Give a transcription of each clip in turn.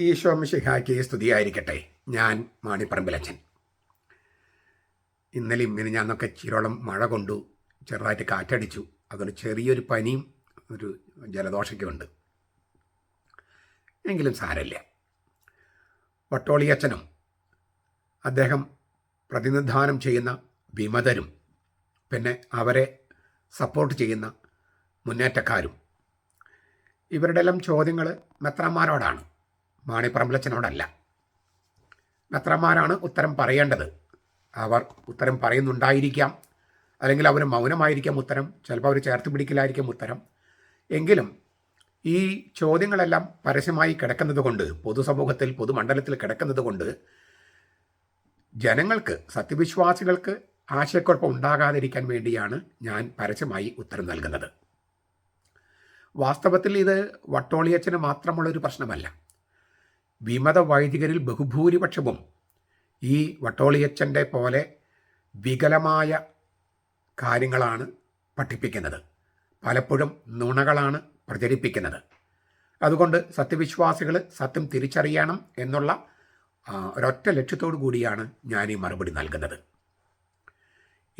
ഈശോ മിശിഹായ്ക്ക് സ്തുതിയായിരിക്കട്ടെ. ഞാൻ മാണിപ്പറമ്പിലച്ചൻ. ഇന്നലെയും മിനിഞ്ഞാന്നൊക്കെ ചിരോളം മഴ കൊണ്ടു, ചെറുതായിട്ട് കാറ്റടിച്ചു. അതുകൊണ്ട് ചെറിയൊരു പനിയും ഒരു ജലദോഷമൊക്കെ ഉണ്ട്. എങ്കിലും സാരമില്ല. വട്ടോളിയച്ചനും അദ്ദേഹം പ്രതിനിധാനം ചെയ്യുന്ന വിമതരും പിന്നെ അവരെ സപ്പോർട്ട് ചെയ്യുന്ന മുന്നേറ്റക്കാരും ഇവരുടെ എല്ലാം ചോദ്യങ്ങൾ മെത്രാന്മാരോടാണ്, മാണിപ്പറമ്പിലച്ചനോടല്ല. മെത്രാന്മാരാണ് ഉത്തരം പറയേണ്ടത്. അവർ ഉത്തരം പറയുന്നുണ്ടായിരിക്കാം, അല്ലെങ്കിൽ അവർ മൗനമായിരിക്കാം ഉത്തരം, ചിലപ്പോൾ അവർ ചേർത്ത് പിടിക്കലായിരിക്കും ഉത്തരം. എങ്കിലും ഈ ചോദ്യങ്ങളെല്ലാം പരസ്യമായി കിടക്കുന്നത് കൊണ്ട്, പൊതുസമൂഹത്തിൽ പൊതുമണ്ഡലത്തിൽ കിടക്കുന്നത് കൊണ്ട് ജനങ്ങൾക്ക്, സത്യവിശ്വാസികൾക്ക് ആശയക്കുഴപ്പം ഉണ്ടാകാതിരിക്കാൻ വേണ്ടിയാണ് ഞാൻ പരസ്യമായി ഉത്തരം നൽകുന്നത്. വാസ്തവത്തിൽ ഇത് വട്ടോളിയച്ചന് മാത്രമുള്ളൊരു പ്രശ്നമല്ല. വിമത വൈദികരിൽ ബഹുഭൂരിപക്ഷവും ഈ വട്ടോളിയച്ചൻ്റെ പോലെ വികലമായ കാര്യങ്ങളാണ് പഠിപ്പിക്കുന്നത്. പലപ്പോഴും നുണകളാണ് പ്രചരിപ്പിക്കുന്നത്. അതുകൊണ്ട് സത്യവിശ്വാസികൾ സത്യം തിരിച്ചറിയണം എന്നുള്ള ഒരൊറ്റ ലക്ഷ്യത്തോടു കൂടിയാണ് ഞാൻ ഈ മറുപടി നൽകുന്നത്.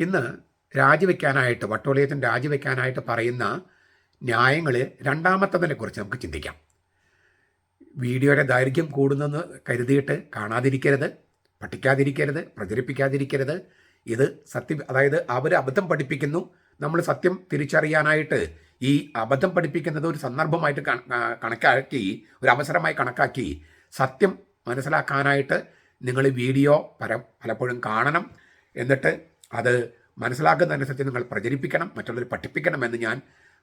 ഇന്ന് രാജിവെക്കാനായിട്ട്, വട്ടോളിയച്ചൻ രാജിവെക്കാനായിട്ട് പറയുന്ന ന്യായങ്ങൾ രണ്ടാമത്തതിനെക്കുറിച്ച് നമുക്ക് ചിന്തിക്കാം. വീഡിയോയുടെ ദൈർഘ്യം കൂടുന്നെന്ന് കരുതിയിട്ട് കാണാതിരിക്കരുത്, പഠിക്കാതിരിക്കരുത്, പ്രചരിപ്പിക്കാതിരിക്കരുത്. ഇത് അതായത് അവർ അബദ്ധം പഠിപ്പിക്കുന്നു, നമ്മൾ സത്യം തിരിച്ചറിയാനായിട്ട് ഈ അബദ്ധം പഠിപ്പിക്കുന്നത് ഒരു സന്ദർഭമായിട്ട് കണക്കാക്കി, ഒരു അവസരമായി കണക്കാക്കി സത്യം മനസ്സിലാക്കാനായിട്ട് നിങ്ങൾ വീഡിയോ പലപ്പോഴും കാണണം. എന്നിട്ട് അത് മനസ്സിലാക്കുന്നതനുസരിച്ച് നിങ്ങൾ പ്രചരിപ്പിക്കണം, മറ്റുള്ളവർ പഠിപ്പിക്കണമെന്ന് ഞാൻ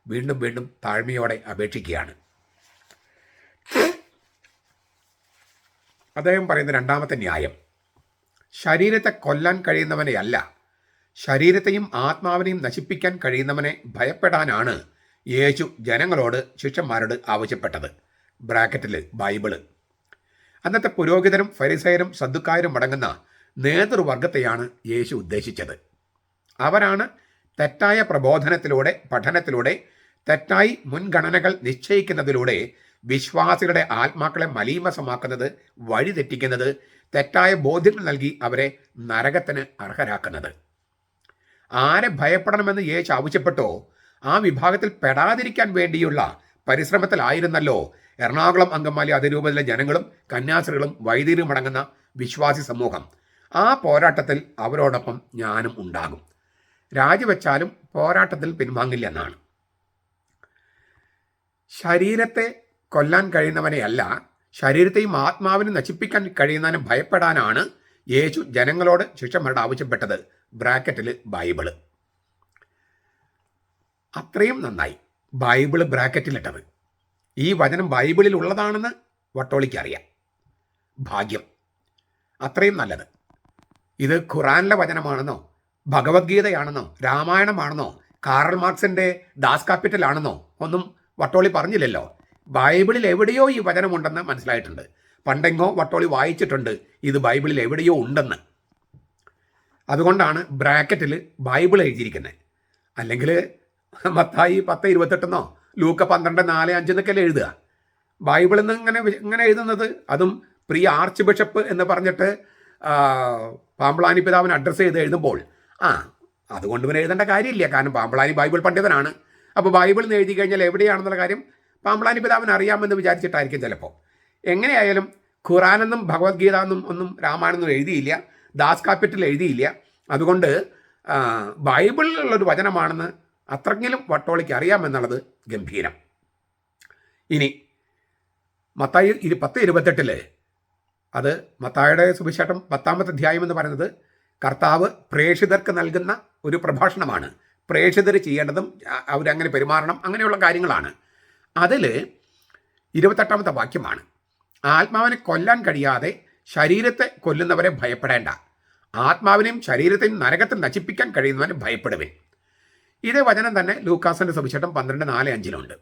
വീണ്ടും വീണ്ടും താഴ്മയോടെ അപേക്ഷിക്കുകയാണ്. അദ്ദേഹം പറയുന്ന രണ്ടാമത്തെ ന്യായം, ശരീരത്തെ കൊല്ലാൻ കഴിയുന്നവനെയല്ല, ശരീരത്തെയും ആത്മാവിനെയും നശിപ്പിക്കാൻ കഴിയുന്നവനെ ഭയപ്പെടാനാണ് യേശു ജനങ്ങളോട്, ശിഷ്യന്മാരോട് ആവശ്യപ്പെട്ടത്. ബ്രാക്കറ്റിൽ ബൈബിള്. അന്നത്തെ പുരോഹിതരും ഫരിസയരും സദ്ദുക്കാരും അടങ്ങുന്ന നേതൃവർഗത്തെയാണ് യേശു ഉദ്ദേശിച്ചത്. അവരാണ് തെറ്റായ പ്രബോധനത്തിലൂടെ, പഠനത്തിലൂടെ, തെറ്റായി മുൻഗണനകൾ നിശ്ചയിക്കുന്നതിലൂടെ വിശ്വാസികളുടെ ആത്മാക്കളെ മലീമസമാക്കുന്നത്, വഴിതെറ്റിക്കുന്നത്, തെറ്റായ ബോധ്യങ്ങൾ നൽകി അവരെ നരകത്തിന് അർഹരാക്കുന്നത്. ആരെ ഭയപ്പെടണമെന്ന് യേശു ആവശ്യപ്പെട്ടോ ആ വിഭാഗത്തിൽ പെടാതിരിക്കാൻ വേണ്ടിയുള്ള പരിശ്രമത്തിലായിരുന്നല്ലോ എറണാകുളം അങ്കമാലി അതിരൂപതയിലെ ജനങ്ങളും കന്യാസ്ത്രീകളും വൈദികരും അടങ്ങുന്ന വിശ്വാസി സമൂഹം. ആ പോരാട്ടത്തിൽ അവരോടൊപ്പം ഞാനും ഉണ്ടാകും. രാജിവെച്ചാലും പോരാട്ടത്തിൽ പിൻവാങ്ങില്ല എന്നാണ്. ശരീരത്തെ കൊല്ലാൻ കഴിയുന്നവനെയല്ല, ശരീരത്തെയും ആത്മാവിനെ നശിപ്പിക്കാൻ കഴിയുന്നവനെ ഭയപ്പെടാനാണ് യേശു ജനങ്ങളോട്, ശിഷ്യന്മാരോട് ആവശ്യപ്പെട്ടത്. ബ്രാക്കറ്റിൽ ബൈബിള്. അത്രയും നന്നായി ബൈബിള് ബ്രാക്കറ്റിലിട്ടത്. ഈ വചനം ബൈബിളിൽ ഉള്ളതാണെന്ന് വട്ടോളിക്ക് അറിയാം. ഭാഗ്യം. അത്രയും നല്ലത്. ഇത് ഖുറാനിലെ വചനമാണെന്നോ, ഭഗവത്ഗീതയാണെന്നോ, രാമായണമാണെന്നോ, കാറൽ മാർക്സിൻ്റെ ദാസ് കാപ്പിറ്റലാണെന്നോ ഒന്നും വട്ടോളി പറഞ്ഞില്ലല്ലോ. ബൈബിളിൽ എവിടെയോ ഈ വചനമുണ്ടെന്ന് മനസ്സിലായിട്ടുണ്ട്. പണ്ടെങ്ങോ വട്ടോളി വായിച്ചിട്ടുണ്ട് ഇത് ബൈബിളിൽ എവിടെയോ ഉണ്ടെന്ന്. അതുകൊണ്ടാണ് ബ്രാക്കറ്റിൽ ബൈബിൾ എഴുതിയിരിക്കുന്നത്. അല്ലെങ്കിൽ മത്തായി 10:28 ലൂക്ക 12:4-5 എന്നൊക്കെയല്ലേ എഴുതുക. ബൈബിളിൽ നിന്ന് ഇങ്ങനെ എഴുതുന്നത്, അതും പ്രിയ ആർച്ച് ബിഷപ്പ് എന്ന് പറഞ്ഞിട്ട് പാമ്പളാനി പിതാവിനെ അഡ്രസ്സ് ചെയ്ത് എഴുതുമ്പോൾ അതുകൊണ്ട് പിന്നെ എഴുതേണ്ട കാര്യമില്ല. കാരണം പാമ്പളാനി ബൈബിൾ പണ്ഡിതനാണ്. അപ്പോൾ ബൈബിളിൽ നിന്ന് എഴുതി കഴിഞ്ഞാൽ എവിടെയാണെന്നുള്ള കാര്യം പാമ്പളാനി പിതാവിന് അറിയാമെന്ന് വിചാരിച്ചിട്ടായിരിക്കും ചിലപ്പോൾ. എങ്ങനെയായാലും ഖുറാനെന്നും ഭഗവത്ഗീത എന്നും ഒന്നും രാമായണമെന്നും എഴുതിയില്ല, ദാസ് കാപ്പിറ്റൽ എഴുതിയില്ല. അതുകൊണ്ട് ബൈബിളിലുള്ളൊരു വചനമാണെന്ന് അത്രയെങ്കിലും വട്ടോളിക്ക് അറിയാമെന്നുള്ളത് ഗംഭീരം. ഇനി മത്തായി 10:28 അത് മത്തായിയുടെ സുവിശേഷം 10-ാമത്തെ അധ്യായം എന്ന് പറയുന്നത് കർത്താവ് പ്രേക്ഷിതർക്ക് നൽകുന്ന ഒരു പ്രഭാഷണമാണ്. പ്രേക്ഷിതർ ചെയ്യേണ്ടതും അവരങ്ങനെ പെരുമാറണം, അങ്ങനെയുള്ള കാര്യങ്ങളാണ്. അതിൽ 28-ാമത്തെ വാക്യമാണ്, ആത്മാവിനെ കൊല്ലാൻ കഴിയാതെ ശരീരത്തെ കൊല്ലുന്നവരെ ഭയപ്പെടേണ്ട, ആത്മാവിനെയും ശരീരത്തെയും നരകത്തിൽ നശിപ്പിക്കാൻ കഴിയുന്നവനെ ഭയപ്പെടുവേ. ഇതേ വചനം തന്നെ ലൂക്കാസിൻ്റെ സുവിശേഷം 12:4-5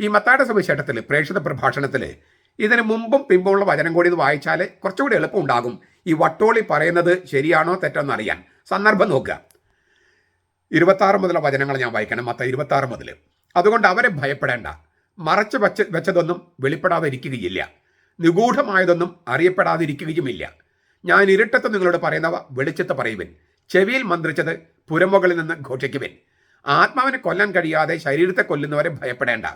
ഈ മത്തായിയുടെ സുവിശേഷത്തിൽ പ്രേക്ഷിത പ്രഭാഷണത്തിൽ ഇതിന് മുമ്പും പിമ്പുമുള്ള വചനം കൂടി ഇത് വായിച്ചാൽ കുറച്ചുകൂടി എളുപ്പം ഉണ്ടാകും ഈ വട്ടോളി പറയുന്നത് ശരിയാണോ തെറ്റോന്ന് അറിയാൻ. സന്ദർഭം നോക്കുക. 26 മുതലുള്ള വചനങ്ങൾ ഞാൻ വായിക്കണം. മത്തായി 26 മുതൽ. അതുകൊണ്ട് അവരെ ഭയപ്പെടേണ്ട, മറച്ചു വെച്ചതൊന്നും വെളിപ്പെടാതെ ഇരിക്കുകയില്ല. നിഗൂഢമായതൊന്നും അറിയപ്പെടാതിരിക്കുകയുമില്ല. ഞാൻ ഇരുട്ടത്ത് നിങ്ങളോട് പറയുന്നവ വെളിച്ചത്ത് പറയുവിൻ, ചെവിയിൽ മന്ത്രിച്ചത് പുരമുകളിൽ നിന്ന് ഘോഷിക്കുവിൻ. ആത്മാവിനെ കൊല്ലാൻ കഴിയാതെ ശരീരത്തെ കൊല്ലുന്നവരെ ഭയപ്പെടേണ്ട,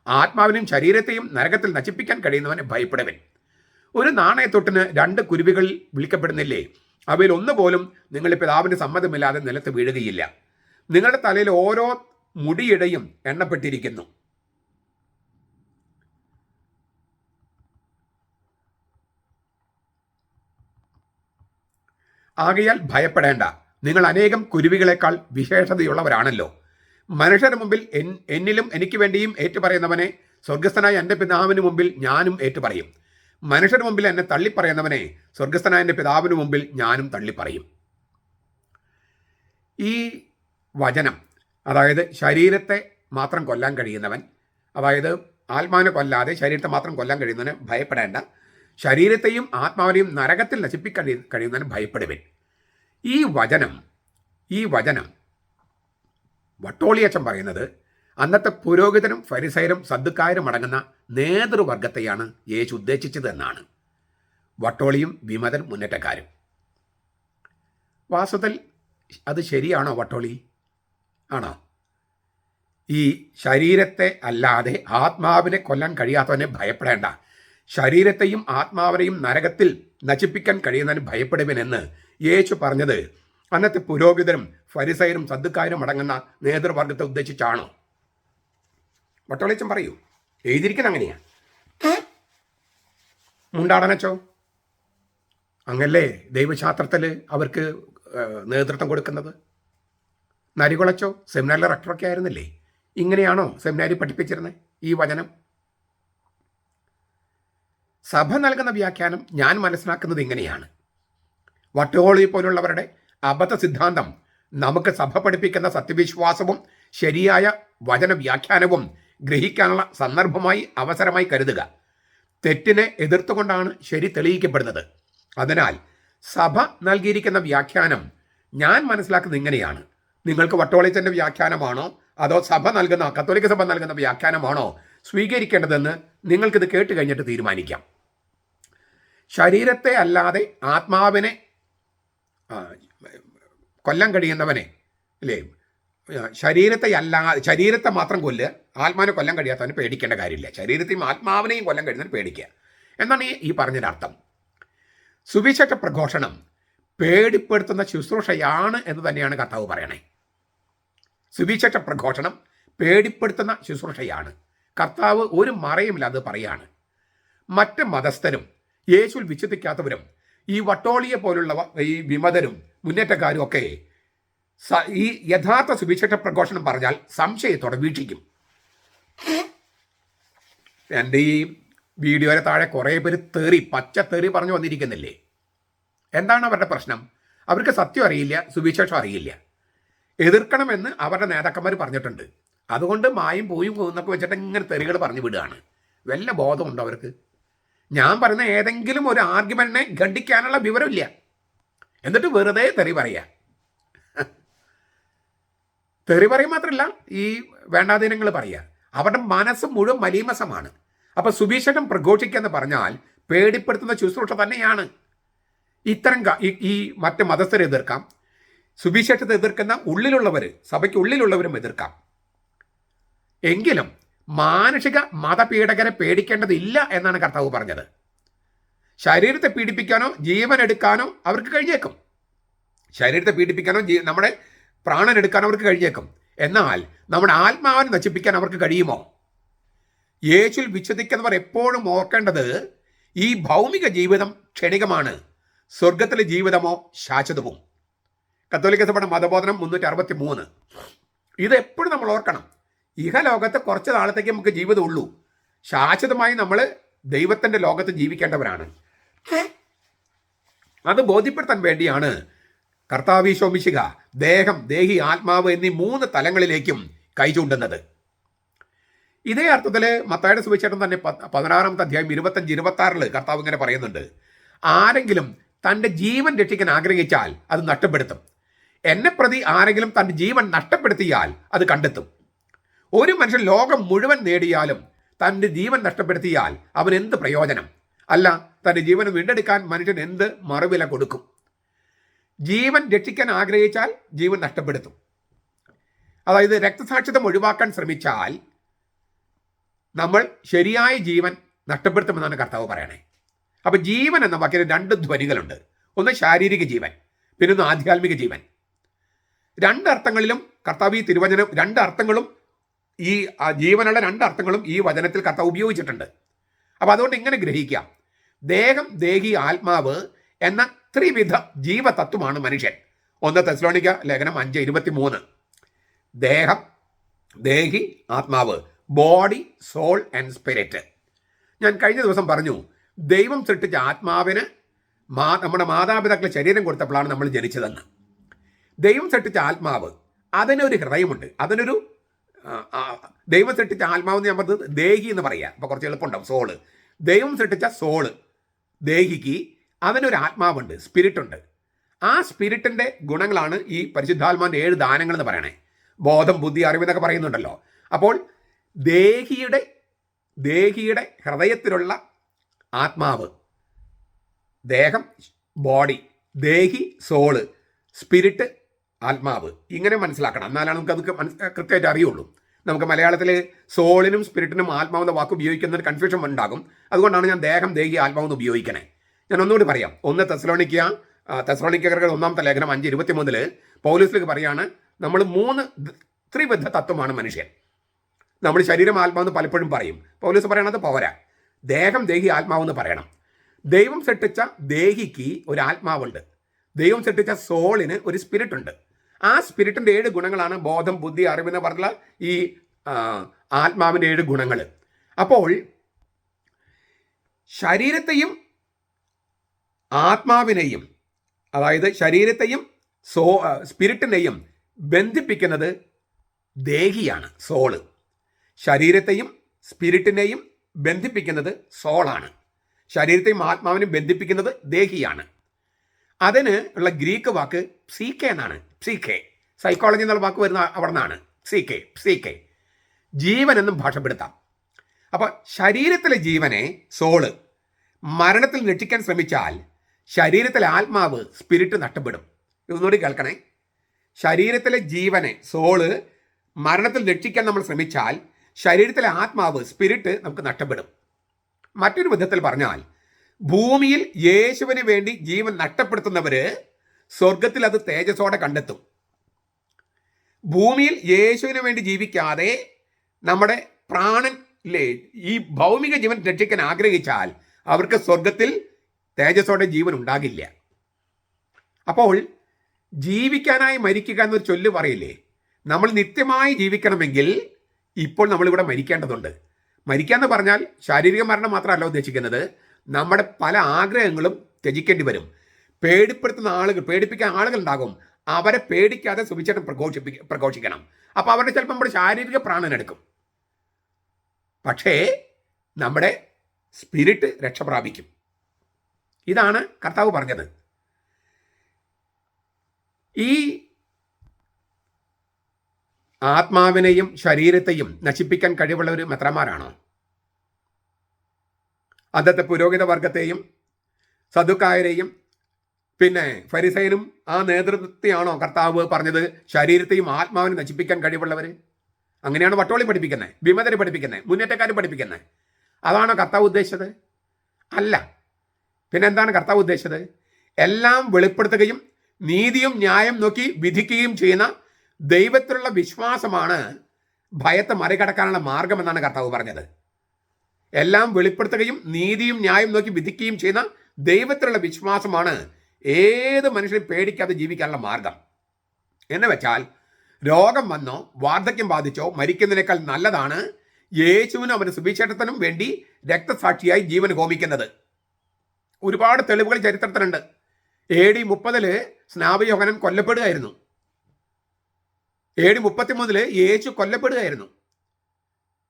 ആത്മാവിനെയും ശരീരത്തെയും നരകത്തിൽ നശിപ്പിക്കാൻ കഴിയുന്നവനെ ഭയപ്പെടുവിൻ. ഒരു നാണയത്തൊട്ടിന് 2 കുരുവികൾ വിളിക്കപ്പെടുന്നില്ലേ? അവയിൽ ഒന്നുപോലും നിങ്ങളുടെ പിതാവിൻ്റെ സമ്മതമില്ലാതെ നിലത്ത് വീഴുകയില്ല. നിങ്ങളുടെ തലയിൽ ഓരോ മുടിയിടയും എണ്ണപ്പെട്ടിരിക്കുന്നു. ആകയാൽ ഭയപ്പെടേണ്ട, നിങ്ങൾ അനേകം കുരുവികളെക്കാൾ വിശേഷതയുള്ളവരാണല്ലോ. മനുഷ്യരുടെ മുമ്പിൽ എന്നിലും എനിക്ക് വേണ്ടിയും ഏറ്റുപറയുന്നവനെ സ്വർഗസ്ഥനായ എൻ്റെ പിതാവിന് മുമ്പിൽ ഞാനും ഏറ്റുപറയും. മനുഷ്യരുടെ മുമ്പിൽ എന്നെ തള്ളിപ്പറയുന്നവനെ സ്വർഗസ്ഥനായ എൻ്റെ പിതാവിന് മുമ്പിൽ ഞാനും തള്ളിപ്പറയും. ഈ വചനം, അതായത് ശരീരത്തെ മാത്രം കൊല്ലാൻ കഴിയുന്നവൻ, അതായത് ആത്മാവിനെ കൊല്ലാതെ ശരീരത്തെ മാത്രം കൊല്ലാൻ കഴിയുന്നവന് ഭയപ്പെടേണ്ട, ശരീരത്തെയും ആത്മാവിനെയും നരകത്തിൽ നശിപ്പിക്കാൻ കഴിയുന്നവന് ഭയപ്പെടുവിൻ. ഈ വചനം വട്ടോളിയച്ചൻ പറയുന്നത് അന്നത്തെ പുരോഹിതനും ഫരിസയരും സദ്ദുക്കാരും അടങ്ങുന്ന നേതൃവർഗത്തെയാണ് യേശു ഉദ്ദേശിച്ചത് എന്നാണ്. വട്ടോളിയും വിമതൻ മുന്നേറ്റക്കാരും. വാസ്തവത്തിൽ അത് ശരിയാണോ വട്ടോളി? ആണോ? ഈ ശരീരത്തെ അല്ലാതെ ആത്മാവിനെ കൊല്ലാൻ കഴിയാത്തവനെ ഭയപ്പെടേണ്ട, ശരീരത്തെയും ആത്മാവിനെയും നരകത്തിൽ നശിപ്പിക്കാൻ കഴിയുന്നതിന് ഭയപ്പെടുവിനെന്ന് യേശു പറഞ്ഞത് അന്നത്തെ പുരോഹിതരും ഫരിസയരും സദ്ദുക്കാരും അടങ്ങുന്ന നേതൃവർഗത്തെ ഉദ്ദേശിച്ചാണോ? വട്ടോളിച്ചൻ പറയൂ. എഴുതിയിരിക്കുന്നത് അങ്ങനെയാ. മുണ്ടാടനച്ചോ അങ്ങല്ലേ ദൈവശാസ്ത്രത്തിൽ അവർക്ക് നേതൃത്വം കൊടുക്കുന്നത്? നരികുളച്ചോ സെമിനാരിലെ റക്ടറൊക്കെ ആയിരുന്നില്ലേ? ഇങ്ങനെയാണോ സെമിനാരി പഠിപ്പിച്ചിരുന്നത് ഈ വചനം? സഭ നൽകുന്ന വ്യാഖ്യാനം ഞാൻ മനസ്സിലാക്കുന്നത് ഇങ്ങനെയാണ്. വട്ടോളി പോലുള്ളവരുടെ അബദ്ധ സിദ്ധാന്തം നമുക്ക് സഭ പഠിപ്പിക്കുന്ന സത്യവിശ്വാസവും ശരിയായ വചന വ്യാഖ്യാനവും ഗ്രഹിക്കാനുള്ള സന്ദർഭമായി അവസരമായി കരുതുക. തെറ്റിനെ എതിർത്തുകൊണ്ടാണ് ശരി തെളിയിക്കപ്പെടുന്നത്. അതിനാൽ സഭ നൽകിയിരിക്കുന്ന വ്യാഖ്യാനം ഞാൻ മനസ്സിലാക്കുന്നത് ഇങ്ങനെയാണ്. നിങ്ങൾക്ക് വട്ടോളിച്ചൻ്റെ വ്യാഖ്യാനമാണോ അതോ സഭ നൽകുന്ന കത്തോലിക്ക സഭ നൽകുന്ന വ്യാഖ്യാനമാണോ സ്വീകരിക്കേണ്ടതെന്ന് നിങ്ങൾക്കിത് കേട്ട് കഴിഞ്ഞിട്ട് തീരുമാനിക്കാം. ശരീരത്തെ അല്ലാതെ ആത്മാവിനെ കൊല്ലാൻ കഴിയുന്നവനെ, അല്ലേ, ശരീരത്തെ മാത്രം കൊല്ലുക, ആത്മാവിനെ കൊല്ലാൻ കഴിയാത്തവന് പേടിക്കേണ്ട കാര്യമില്ല. ശരീരത്തെയും ആത്മാവിനെയും കൊല്ലാൻ കഴിയുന്നവന് പേടിക്കുക എന്നാണ് ഈ പറഞ്ഞതിനർത്ഥം. സുവിശേഷ പ്രഘോഷണം പേടിപ്പെടുത്തുന്ന ശുശ്രൂഷയാണ് എന്ന് തന്നെയാണ് കർത്താവ് പറയണേ. സുവിശേഷ പ്രഘോഷണം പേടിപ്പെടുത്തുന്ന ശുശ്രൂഷയാണ്. കർത്താവ് ഒരു മറയുമില്ലാതെ പറയാണ്. മറ്റ് മതസ്ഥരും യേശുവിൽ വിശ്വസിക്കാത്തവരും ഈ വട്ടോളിയെ പോലുള്ളവ, ഈ വിമതരും മുന്നേറ്റക്കാരും ഒക്കെ ഈ യഥാർത്ഥ സുവിശേഷ പ്രഘോഷണം പറഞ്ഞാൽ സംശയത്തോടെ വീക്ഷിക്കും. എൻ്റെ ഈ വീഡിയോയുടെ താഴെ കുറേ പേര് പച്ച തെറി പറഞ്ഞു വന്നിരിക്കുന്നില്ലേ? എന്താണ് അവരുടെ പ്രശ്നം? അവർക്ക് സത്യം അറിയില്ല, സുവിശേഷം അറിയില്ല. എതിർക്കണമെന്ന് അവരുടെ നേതാക്കന്മാർ പറഞ്ഞിട്ടുണ്ട്. അതുകൊണ്ട് മായും പോയും പോകുന്നൊക്കെ വെച്ചിട്ട് ഇങ്ങനെ തെറികൾ പറഞ്ഞു വിടുകയാണ്. വല്ല ബോധമുണ്ടോ അവർക്ക്? ഞാൻ പറയുന്ന ഏതെങ്കിലും ഒരു ആർഗ്യുമെന്റിനെ ഖണ്ഡിക്കാനുള്ള വിവരമില്ല, എന്നിട്ട് വെറുതെ തെറി പറയുക. തെറി പറയും മാത്രമല്ല, ഈ വേണ്ടാതീനങ്ങൾ പറയുക. അവരുടെ മനസ്സ് മുഴുവൻ മലീമസമാണ്. അപ്പം സുവിശേഷം പ്രഘോഷിക്കുക എന്ന് പറഞ്ഞാൽ പേടിപ്പെടുത്തുന്ന ശുശ്രൂഷ തന്നെയാണ്. ഇത്തരം ഈ മറ്റ് മതസ്ഥരെ എതിർക്കാം, സുവിശേഷത്തെ എതിർക്കുന്ന ഉള്ളിലുള്ളവർ, സഭയ്ക്ക് ഉള്ളിലുള്ളവരും എതിർക്കാം. എങ്കിലും മാനുഷിക മതപീഡകരെ പേടിക്കേണ്ടതില്ല എന്നാണ് കർത്താവ് പറഞ്ഞത്. ശരീരത്തെ പീഡിപ്പിക്കാനോ ജീവൻ എടുക്കാനോ അവർക്ക് കഴിഞ്ഞേക്കും. ശരീരത്തെ പീഡിപ്പിക്കാനോ നമ്മുടെ പ്രാണൻ എടുക്കാനോ അവർക്ക് കഴിഞ്ഞേക്കും. എന്നാൽ നമ്മുടെ ആത്മാവിനെ നശിപ്പിക്കാൻ അവർക്ക് കഴിയുമോ? യേശുവിൽ വിശ്വസിക്കുന്നവർ എപ്പോഴും ഓർക്കേണ്ടത് ഈ ഭൗമിക ജീവിതം ക്ഷണികമാണ്, സ്വർഗത്തിലെ ജീവിതമോ ശാശ്വതവും. കത്തോലിക്ക സഭയുടെ മതബോധനം 363. ഇത് എപ്പോഴും നമ്മൾ ഓർക്കണം. ഇഹലോകത്ത് കുറച്ച് നാളത്തേക്ക് നമുക്ക് ജീവിതം ഉള്ളൂ. ശാശ്വതമായി നമ്മൾ ദൈവത്തിൻ്റെ ലോകത്ത് ജീവിക്കേണ്ടവരാണ്. അത് ബോധ്യപ്പെടുത്താൻ വേണ്ടിയാണ് കർത്താവീശോ മിശിഹ ദേഹം, ദേഹി, ആത്മാവ് എന്നീ 3 തലങ്ങളിലേക്കും കൈ ചൂണ്ടുന്നത്. ഇതേ അർത്ഥത്തിൽ മത്തായിയുടെ സുവിശേഷം തന്നെ 16-ാമത്തെ അധ്യായം 25-26 കർത്താവ് ഇങ്ങനെ പറയുന്നുണ്ട്. ആരെങ്കിലും തൻ്റെ ജീവൻ രക്ഷിക്കാൻ ആഗ്രഹിച്ചാൽ അത് നഷ്ടപ്പെടുത്തും. എന്നെ പ്രതി ആരെങ്കിലും തൻ്റെ ജീവൻ നഷ്ടപ്പെടുത്തിയാൽ അത് കണ്ടെത്തും. ഒരു മനുഷ്യൻ ലോകം മുഴുവൻ നേടിയാലും തൻ്റെ ജീവൻ നഷ്ടപ്പെടുത്തിയാൽ അവൻ എന്ത് പ്രയോജനം? അല്ല, തൻ്റെ ജീവൻ വീണ്ടെടുക്കാൻ മനുഷ്യൻ എന്ത് മറുവില കൊടുക്കും? ജീവൻ രക്ഷിക്കാൻ ആഗ്രഹിച്ചാൽ ജീവൻ നഷ്ടപ്പെടുത്തും. അതായത് രക്തസാക്ഷിത്വം ഒഴിവാക്കാൻ ശ്രമിച്ചാൽ നമ്മൾ ശരിയായ ജീവൻ നഷ്ടപ്പെടുത്തുമെന്നാണ് കർത്താവ് പറയണേ. അപ്പം ജീവൻ എന്ന വാക്കിന് രണ്ട് ധ്വനികളുണ്ട്. ഒന്ന് ശാരീരിക ജീവൻ, പിന്നെ ഒന്ന് ആധ്യാത്മിക ജീവൻ. രണ്ടർത്ഥങ്ങളിലും കർത്താവ് ഈ തിരുവചനം, രണ്ടർത്ഥങ്ങളും ഈ ജീവനുള്ള രണ്ടർത്ഥങ്ങളും ഈ വചനത്തിൽ കർത്താവ് ഉപയോഗിച്ചിട്ടുണ്ട്. അപ്പം അതുകൊണ്ട് ഇങ്ങനെ ഗ്രഹിക്കാം, ദേഹം, ദേഹി, ആത്മാവ് എന്ന ത്രിവിധ ജീവതത്വമാണ് മനുഷ്യൻ. 1 തെസ്സലോനിക്ക ലേഖനം 5:23. ദേഹം, ദേഹി, ആത്മാവ്, ബോഡി, സോൾ ആൻഡ് സ്പിരിറ്റ്. ഞാൻ കഴിഞ്ഞ ദിവസം പറഞ്ഞു, ദൈവം സൃഷ്ടിച്ച ആത്മാവിന് നമ്മുടെ മാതാപിതാക്കളെ ശരീരം കൊടുത്തപ്പോഴാണ് നമ്മൾ ജനിച്ചതെന്ന്. ദൈവം സൃഷ്ടിച്ച ആത്മാവ്, അതിനൊരു ഹൃദയമുണ്ട്, അതിനൊരു ദൈവം സൃഷ്ടിച്ച ആത്മാവെന്ന് ഞാൻ പറഞ്ഞത് ദേഹി എന്ന് പറയുക, അപ്പോൾ കുറച്ച് എളുപ്പമുണ്ടാവും. സോള്, ദൈവം സൃഷ്ടിച്ച സോള്, ദേഹിക്ക് അതിനൊരു ആത്മാവുണ്ട്, സ്പിരിറ്റ് ഉണ്ട്. ആ സ്പിരിറ്റിൻ്റെ ഗുണങ്ങളാണ് ഈ പരിശുദ്ധാത്മാവിൻ്റെ 7 ദാനങ്ങൾ എന്ന് പറയണേ. ബോധം, ബുദ്ധി, അറിവെന്നൊക്കെ പറയുന്നുണ്ടല്ലോ. അപ്പോൾ ദേഹിയുടെ ഹൃദയത്തിലുള്ള ആത്മാവ്, ദേഹം, ബോഡി, ദേഹി, സോള്, സ്പിരിറ്റ്, ആത്മാവ്, ഇങ്ങനെ മനസ്സിലാക്കണം. എന്നാലാണ് നമുക്കത് കൃത്യമായിട്ട് അറിയുള്ളൂ. നമുക്ക് മലയാളത്തിൽ സോളിനും സ്പിരിറ്റിനും ആത്മാവെന്ന വാക്ക് ഉപയോഗിക്കുന്നതിന് കൺഫ്യൂഷൻ ഉണ്ടാകും. അതുകൊണ്ടാണ് ഞാൻ ദേഹം, ദേഹി, ആത്മാവെന്ന് ഉപയോഗിക്കണേ. ഞാൻ ഒന്നുകൂടി പറയാം. 1 തെസ്സലോനിക്കർക്ക് 1-ാമത്തെ ലേഖനം 5:23 പൗലോസിലേക്ക് പറയാണ്, നമ്മൾ 3 ത്രിവിധ തത്വമാണ് മനുഷ്യൻ. നമ്മൾ ശരീരം, ആത്മാവെന്ന് പലപ്പോഴും പറയും. പൗലോസ് പറയണത് പോരാ, ദേഹം, ദേഹി, ആത്മാവെന്ന് പറയണം. ദൈവം സൃഷ്ടിച്ച ദേഹിക്ക് ഒരു ആത്മാവുണ്ട്, ദൈവം സൃഷ്ടിച്ച സോളിന് ഒരു സ്പിരിറ്റ് ഉണ്ട്. ആ സ്പിരിറ്റിൻ്റെ 7 ഗുണങ്ങളാണ് ബോധം, ബുദ്ധി, അറിവെന്ന് പറഞ്ഞുള്ള ഈ ആത്മാവിൻ്റെ 7 ഗുണങ്ങൾ. അപ്പോൾ ശരീരത്തെയും ആത്മാവിനെയും, അതായത് ശരീരത്തെയും സ്പിരിറ്റിനെയും ബന്ധിപ്പിക്കുന്നത് ദേഹിയാണ്, സോള്. ശരീരത്തെയും സ്പിരിറ്റിനെയും ബന്ധിപ്പിക്കുന്നത് സോളാണ്. ശരീരത്തെയും ആത്മാവിനെയും ബന്ധിപ്പിക്കുന്നത് ദേഹിയാണ്. അതിന് ഉള്ള ഗ്രീക്ക് വാക്ക് പ്സീക്കെ എന്നാണ്. പ്സീക്കെ, സൈക്കോളജി എന്നുള്ള വാക്ക് വരുന്ന അവിടെ നിന്നാണ്. പ്സീക്കെ ജീവൻ എന്നും ഭാഷപ്പെടുത്താം. അപ്പോൾ ശരീരത്തിലെ ജീവനെ, സോള്, മരണത്തിൽ രക്ഷിക്കാൻ ശ്രമിച്ചാൽ ശരീരത്തിലെ ആത്മാവ്, സ്പിരിറ്റ് നഷ്ടപ്പെടും. ഇതൊന്നുകൂടി കേൾക്കണേ. ശരീരത്തിലെ ജീവനെ, സോള്, മരണത്തിൽ രക്ഷിക്കാൻ നമ്മൾ ശ്രമിച്ചാൽ ശരീരത്തിലെ ആത്മാവ്, സ്പിരിറ്റ് നമുക്ക് നഷ്ടപ്പെടും. മറ്റൊരു വിധത്തിൽ പറഞ്ഞാൽ, ഭൂമിയിൽ യേശുവിന് വേണ്ടി ജീവൻ നഷ്ടപ്പെടുത്തുന്നവര് സ്വർഗത്തിൽ അത് തേജസ്സോടെ കണ്ടെത്തും. ഭൂമിയിൽ യേശുവിന് വേണ്ടി ജീവിക്കാതെ നമ്മുടെ പ്രാണൻ ഈ ഭൗമിക ജീവൻ രക്ഷിക്കാൻ ആഗ്രഹിച്ചാൽ അവർക്ക് സ്വർഗത്തിൽ തേജസ്സോടെ ജീവൻ ഉണ്ടാകില്ല. അപ്പോൾ ജീവിക്കാനായി മരിക്കുക എന്നൊരു ചൊല്ല് പറയില്ലേ? നമ്മൾ നിത്യമായി ജീവിക്കണമെങ്കിൽ ഇപ്പോൾ നമ്മളിവിടെ മരിക്കേണ്ടതുണ്ട്. മരിക്കാന്ന് പറഞ്ഞാൽ ശാരീരിക മരണം മാത്രമല്ല ഉദ്ദേശിക്കുന്നത്, നമ്മുടെ പല ആഗ്രഹങ്ങളും ത്യജിക്കേണ്ടി വരും. പേടിപ്പിക്കാൻ ആളുകൾ ഉണ്ടാകും. അവരെ പേടിക്കാതെ സുവിശേഷം പ്രഘോഷിക്കണം. അപ്പോൾ അവരുടെ ചിലപ്പോൾ നമ്മുടെ ശാരീരിക പ്രാണനെടുക്കും, പക്ഷേ നമ്മുടെ സ്പിരിറ്റ് രക്ഷപ്രാപിക്കും. ഇതാണ് കർത്താവ് പറഞ്ഞത്. ഈ ആത്മാവിനെയും ശരീരത്തെയും നശിപ്പിക്കാൻ കഴിവുള്ളവർ മെത്രാന്മാരാണോ? അന്നത്തെ പുരോഹിത വർഗത്തെയും സദുക്കായരെയും പിന്നെ ഫരിസയനും ആ നേതൃത്വത്തെയാണോ കർത്താവ് പറഞ്ഞത് ശരീരത്തെയും ആത്മാവിനെ നശിപ്പിക്കാൻ കഴിവുള്ളവർ? അങ്ങനെയാണ് വട്ടോളി പഠിപ്പിക്കുന്നത്, വിമതരെ പഠിപ്പിക്കുന്നത്, മുന്നേറ്റക്കാരും പഠിപ്പിക്കുന്നത്. അതാണോ കർത്താവ് ഉദ്ദേശിച്ചത്? അല്ല. പിന്നെ എന്താണ് കർത്താവ് ഉദ്ദേശിച്ചത്? എല്ലാം വെളിപ്പെടുത്തുകയും നീതിയും ന്യായം നോക്കി വിധിക്കുകയും ചെയ്യുന്ന ദൈവത്തിലുള്ള വിശ്വാസമാണ് ഭയത്തെ മറികടക്കാനുള്ള മാർഗമെന്നാണ് കർത്താവ് പറഞ്ഞത്. എല്ലാം വെളിപ്പെടുത്തുകയും നീതിയും ന്യായം നോക്കി വിധിക്കുകയും ചെയ്യുന്ന ദൈവത്തിലുള്ള വിശ്വാസമാണ് ഏത് മനുഷ്യനും പേടിക്കാതെ ജീവിക്കാനുള്ള മാർഗം. എന്ന് വെച്ചാൽ രോഗം വന്നോ വാർദ്ധക്യം ബാധിച്ചോ മരിക്കുന്നതിനേക്കാൾ നല്ലതാണ് യേശുവിനും അവൻ്റെ സുവിശേഷത്തിനും വേണ്ടി രക്തസാക്ഷിയായി ജീവൻ ഹോമിക്കുന്നത്. ഒരുപാട് തെളിവുകൾ ചരിത്രത്തിലുണ്ട്. AD 30 സ്നാപക യോഹന്നാൻ കൊല്ലപ്പെടുകയായിരുന്നു. AD 33 യേശു കൊല്ലപ്പെടുകയായിരുന്നു.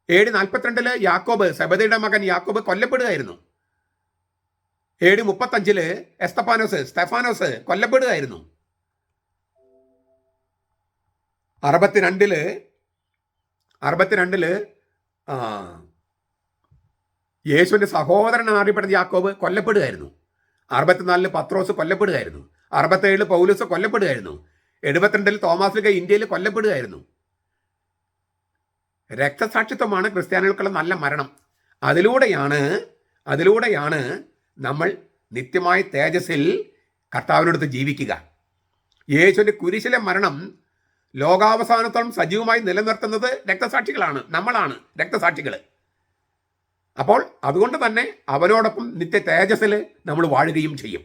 AD 42 യാക്കോബ്, സെബദിയുടെ മകൻ യാക്കോബ് കൊല്ലപ്പെടുകയായിരുന്നു. AD 35 സ്തെഫാനോസ് കൊല്ലപ്പെടുകയായിരുന്നു. 62 62 യേശുവിൻ്റെ സഹോദരൻ എന്നറിയപ്പെടുന്ന യാക്കോബ് കൊല്ലപ്പെടുകയായിരുന്നു. 64 പത്രോസ് കൊല്ലപ്പെടുകയായിരുന്നു. 67 പൗലോസ് കൊല്ലപ്പെടുകയായിരുന്നു. 72 തോമാസ് ലീഗ ഇന്ത്യയിൽ കൊല്ലപ്പെടുകയായിരുന്നു. രക്തസാക്ഷിത്വമാണ് ക്രിസ്ത്യാനികൾക്കുള്ള നല്ല മരണം. അതിലൂടെയാണ് നമ്മൾ നിത്യമായ തേജസ്സിൽ കർത്താവിനടുത്ത് ജീവിക്കുക. യേശുവിൻ്റെ കുരിശിലെ മരണം ലോകാവസാനത്തോളം സജീവമായി നിലനിർത്തുന്നത് രക്തസാക്ഷികളാണ്, നമ്മളാണ് രക്തസാക്ഷികൾ. അപ്പോൾ അതുകൊണ്ട് തന്നെ അവനോടൊപ്പം നിത്യ തേജസ്സിൽ നമ്മൾ വാഴുകയും ചെയ്യും.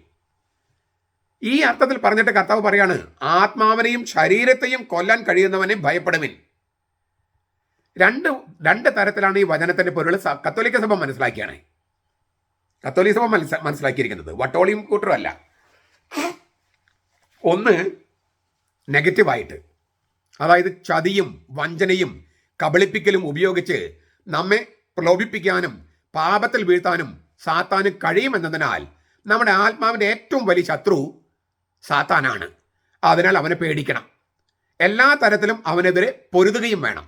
ഈ അർത്ഥത്തിൽ പറഞ്ഞിട്ട് കർത്താവ് പറയാണ്, ആത്മാവിനെയും ശരീരത്തെയും കൊല്ലാൻ കഴിയുന്നവനെ ഭയപ്പെടുവിൻ. രണ്ട് തരത്തിലാണ് ഈ വചനത്തിന്റെ പൊരുൾ കത്തോലിക്ക സഭ മനസ്സിലാക്കിയാണ്. കത്തോലിക്ക സഭ മനസ്സിലാക്കിയിരിക്കുന്നത് വട്ടോളിയും കൂട്ടറുമല്ല. ഒന്ന് നെഗറ്റീവായിട്ട്, അതായത് ചതിയും വഞ്ചനയും കബളിപ്പിക്കലും ഉപയോഗിച്ച് നമ്മെ പ്രലോഭിപ്പിക്കാനും പാപത്തിൽ വീഴ്ത്താനും സാത്താന് കഴിയുമെന്നതിനാൽ നമ്മുടെ ആത്മാവിൻ്റെ ഏറ്റവും വലിയ ശത്രു സാത്താനാണ്. അതിനാൽ അവനെ പേടിക്കണം. എല്ലാ തരത്തിലും അവനെതിരെ പൊരുതുകയും വേണം.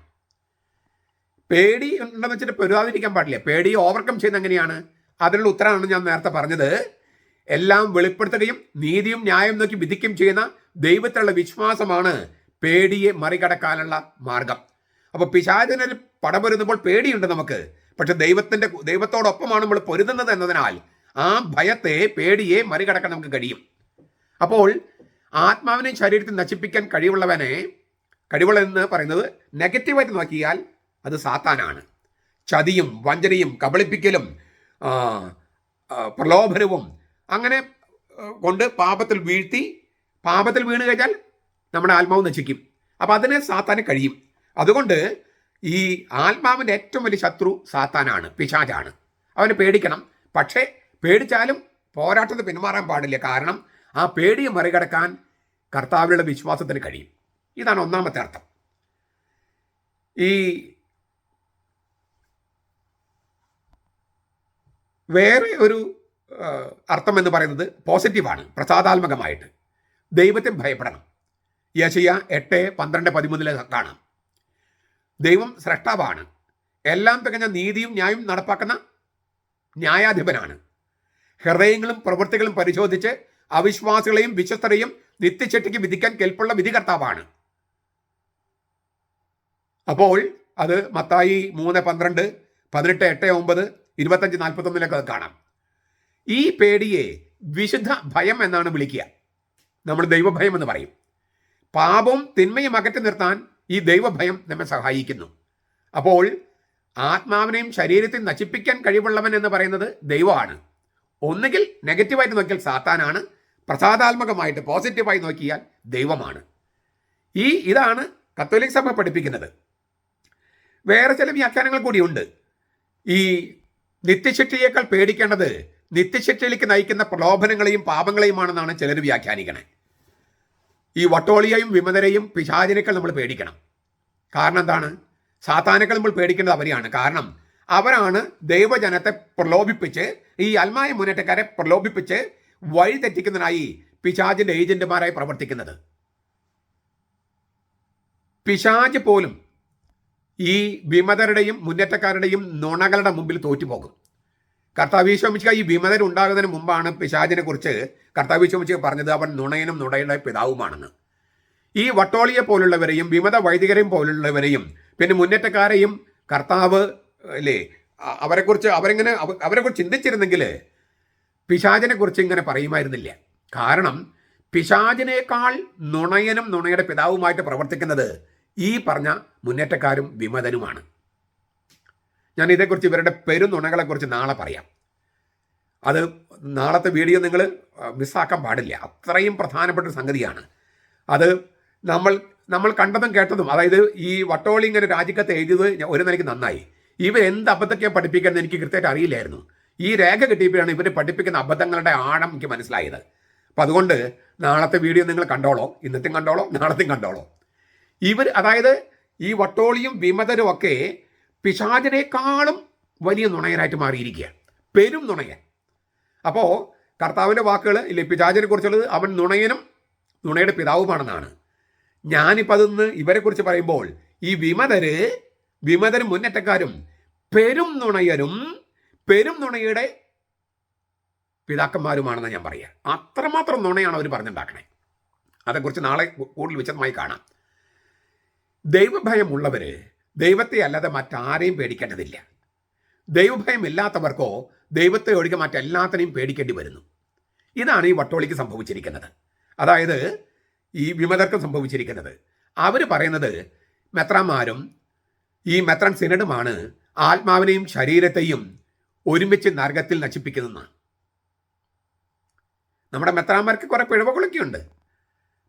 പേടി ഉണ്ടെന്ന് വെച്ചിട്ട് പൊരുതാതിരിക്കാൻ പാടില്ല. പേടിയെ ഓവർകം ചെയ്യുന്നത് എങ്ങനെയാണ്? അതിനുള്ള ഉത്തരമാണ് ഞാൻ നേരത്തെ പറഞ്ഞത്. എല്ലാം വെളിപ്പെടുത്തുകയും നീതിയും ന്യായം നോക്കി വിധിക്കുകയും ചെയ്യുന്ന ദൈവത്തിലുള്ള വിശ്വാസമാണ് പേടിയെ മറികടക്കാനുള്ള മാർഗം. അപ്പോൾ പിശാചിനൊരു പടപൊരുതുമ്പോൾ പേടിയുണ്ട് നമുക്ക്, പക്ഷെ ദൈവത്തോടൊപ്പമാണ് നമ്മൾ പൊരുതുന്നത് എന്നതിനാൽ ആ ഭയത്തെ, പേടിയെ മറികടക്കാൻ നമുക്ക് കഴിയും. അപ്പോൾ ആത്മാവിനെയും ശരീരത്തെ നശിപ്പിക്കാൻ കഴിവുള്ളതെന്ന് പറയുന്നത് നെഗറ്റീവായിട്ട് നോക്കിയാൽ അത് സാത്താനാണ്. ചതിയും വഞ്ചനയും കബളിപ്പിക്കലും പ്രലോഭനവും അങ്ങനെ കൊണ്ട് പാപത്തിൽ വീണ് കഴിഞ്ഞാൽ നമ്മുടെ ആത്മാവ് നശിക്കും. അപ്പം അതിന് സാത്താന് കഴിയും. അതുകൊണ്ട് ഈ ആത്മാവിൻ്റെ ഏറ്റവും വലിയ ശത്രു സാത്താനാണ്, പിശാചാണ്. അവനെ പേടിക്കണം. പക്ഷേ പേടിച്ചാലും പോരാട്ടത്തിൽ പിന്മാറാൻ പാടില്ല. കാരണം ആ പേടിയെ മറികടക്കാൻ കർത്താവിലുള്ള വിശ്വാസത്തിന് കഴിയും. ഇതാണ് ഒന്നാമത്തെ അർത്ഥം. ഈ വേറെ ഒരു അർത്ഥം എന്ന് പറയുന്നത് പോസിറ്റീവാണ്, പ്രസാദാത്മകമായിട്ട് ദൈവത്തെ ഭയപ്പെടണം. യെശയ്യാ 8:12-13 കാണാം. ദൈവം സ്രഷ്ടാവാണ്, എല്ലാം തികഞ്ഞ നീതിയും ന്യായവും നടപ്പാക്കുന്ന ന്യായാധിപനാണ്. ഹൃദയങ്ങളും പ്രവൃത്തികളും പരിശോധിച്ച് അവിശ്വാസികളെയും വിശ്വസ്തരെയും നിത്യശിക്ഷയ്ക്ക് വിധിക്കാൻ കെൽപ്പുള്ള വിധികർത്താവാണ്. അപ്പോൾ അത് മത്തായി 3:12, 18, 8, 9, 25-41 കാണാം. ഈ പേടിയെ വിശുദ്ധ ഭയം എന്നാണ് വിളിക്കുക. നമ്മൾ ദൈവഭയം എന്ന് പറയും. പാപവും തിന്മയും അകറ്റി നിർത്താൻ ഈ ദൈവഭയം നമ്മെ സഹായിക്കുന്നു. അപ്പോൾ ആത്മാവിനെയും ശരീരത്തെയും നശിപ്പിക്കാൻ കഴിവുള്ളവൻ എന്ന് പറയുന്നത് ദൈവമാണ്. ഒന്നുകിൽ നെഗറ്റീവായിട്ട് നോക്കിയാൽ സാത്താനാണ്, പ്രസാദാത്മകമായിട്ട് പോസിറ്റീവായി നോക്കിയാൽ ദൈവമാണ്. ഇതാണ് കത്തോലിക്ക സഭ പഠിപ്പിക്കുന്നത്. വേറെ ചില വ്യാഖ്യാനങ്ങൾ കൂടിയുണ്ട്. ഈ നിത്യശിക്ഷയേക്കാൾ പേടിക്കേണ്ടത് നിത്യശിക്ഷയിലേക്ക് നയിക്കുന്ന പ്രലോഭനങ്ങളെയും പാപങ്ങളെയുമാണെന്നാണ് ചിലർ വ്യാഖ്യാനിക്കണേ. ഈ വട്ടോളിയെയും വിമതരെയും പിശാചിനേക്കാൾ നമ്മൾ പേടിക്കണം. കാരണം എന്താണ്? സാത്താനേക്കാൾ നമ്മൾ പേടിക്കേണ്ടത് അവരെയാണ്. കാരണം അവരാണ് ദൈവജനത്തെ പ്രലോഭിപ്പിച്ച്, ഈ അൽമായ മുന്നേറ്റക്കാരെ പ്രലോഭിപ്പിച്ച് വഴി തെറ്റിക്കുന്നതിനായി പിശാചിന്റെ ഏജന്റുമാരായി പ്രവർത്തിക്കുന്നത്. പിശാച് പോലും ഈ വിമതരുടെയും മുന്നേറ്റക്കാരുടെയും നുണകളുടെ മുമ്പിൽ തോറ്റുപോകും. കർത്താവ് യേശു മിശിഹാ ഈ വിമതരുണ്ടാകുന്നതിന് മുമ്പാണ് പിശാചിനെ കുറിച്ച് കർത്താവ് യേശു മിശിഹാ പറഞ്ഞത് അവൻ നുണയനും നുണയുടെ പിതാവുമാണെന്ന്. ഈ വട്ടോളിയെ പോലുള്ളവരെയും വിമത വൈദികരെയും പോലുള്ളവരെയും പിന്നെ മുന്നേറ്റക്കാരെയും കർത്താവ് അവരെക്കുറിച്ച് ചിന്തിച്ചിരുന്നെങ്കിൽ പിശാചിനെ കുറിച്ച് ഇങ്ങനെ പറയുമായിരുന്നില്ല. കാരണം പിശാചിനേക്കാൾ നുണയനും നുണയുടെ പിതാവുമായിട്ട് പ്രവർത്തിക്കുന്നത് ഈ പറഞ്ഞ മുന്നേറ്റക്കാരും വിമതനുമാണ്. ഞാൻ ഇതേക്കുറിച്ച് ഇവരുടെ പെരുനുണകളെക്കുറിച്ച് നാളെ പറയാം. അത് നാളത്തെ വീഡിയോ നിങ്ങൾ മിസ്സാക്കാൻ പാടില്ല. അത്രയും പ്രധാനപ്പെട്ട ഒരു സംഗതിയാണ് അത്. നമ്മൾ കണ്ടതും കേട്ടതും, അതായത് ഈ വട്ടോളി ഇങ്ങനെ രാജിക്കത്ത് എഴുതിയത് ഒരു നിലയ്ക്ക് നന്നായി. ഇവർ എന്ത് അബദ്ധമൊക്കെ പഠിപ്പിക്കുന്നത് എനിക്ക് കൃത്യമായിട്ട് അറിയില്ലായിരുന്നു. ഈ രേഖ കിട്ടിയപ്പോഴാണ് ഇവർ പഠിപ്പിക്കുന്ന അബദ്ധങ്ങളുടെ ആഴം എനിക്ക് മനസ്സിലായത്. അപ്പം അതുകൊണ്ട് നാളത്തെ വീഡിയോ നിങ്ങൾ കണ്ടോളോ, ഇന്നത്തെയും കണ്ടോളോ, നാളത്തെയും കണ്ടോളോ. അതായത് ഈ വട്ടോളിയും വിമതരും ഒക്കെ പിശാചിനേക്കാളും വലിയ നുണയനായിട്ട് മാറിയിരിക്കുക, പെരും നുണയൻ. അപ്പോൾ കർത്താവിൻ്റെ വാക്കുകൾ പിശാചിനെ കുറിച്ചുള്ളത് അവൻ നുണയനും നുണയുടെ പിതാവുമാണെന്നാണ്. ഞാനിപ്പോൾ അതൊന്ന് ഇവരെക്കുറിച്ച് പറയുമ്പോൾ ഈ വിമതരും മുന്നേറ്റക്കാരും പെരും നുണയരും പെരും നുണയുടെ പിതാക്കന്മാരുമാണെന്ന് ഞാൻ പറയുക. അത്രമാത്രം നുണയാണ് അവർ പറഞ്ഞുണ്ടാക്കണേ. അതേക്കുറിച്ച് നാളെ കൂടുതൽ വിശദമായി കാണാം. ദൈവഭയമുള്ളവർ ദൈവത്തെ അല്ലാതെ മറ്റാരെയും പേടിക്കേണ്ടതില്ല. ദൈവഭയം ഇല്ലാത്തവർക്കോ ദൈവത്തെ ഒഴികെ മറ്റെല്ലാത്തിനെയും പേടിക്കേണ്ടി വരുന്നു. ഇതാണ് ഈ വട്ടോളിക്ക് സംഭവിച്ചിരിക്കുന്നത്. അതായത് ഈ വിമതർക്കും സംഭവിച്ചിരിക്കുന്നത്. അവർ പറയുന്നത് മെത്രാന്മാരും ഈ മെത്രാൻ സിനഡുമാണ് ആത്മാവിനെയും ശരീരത്തെയും ഒരുമിച്ച് നരകത്തിൽ നശിപ്പിക്കുന്നതെന്നാണ്. നമ്മുടെ മെത്രാന്മാർക്ക് കുറെ പിഴവുകളൊക്കെ ഉണ്ട്.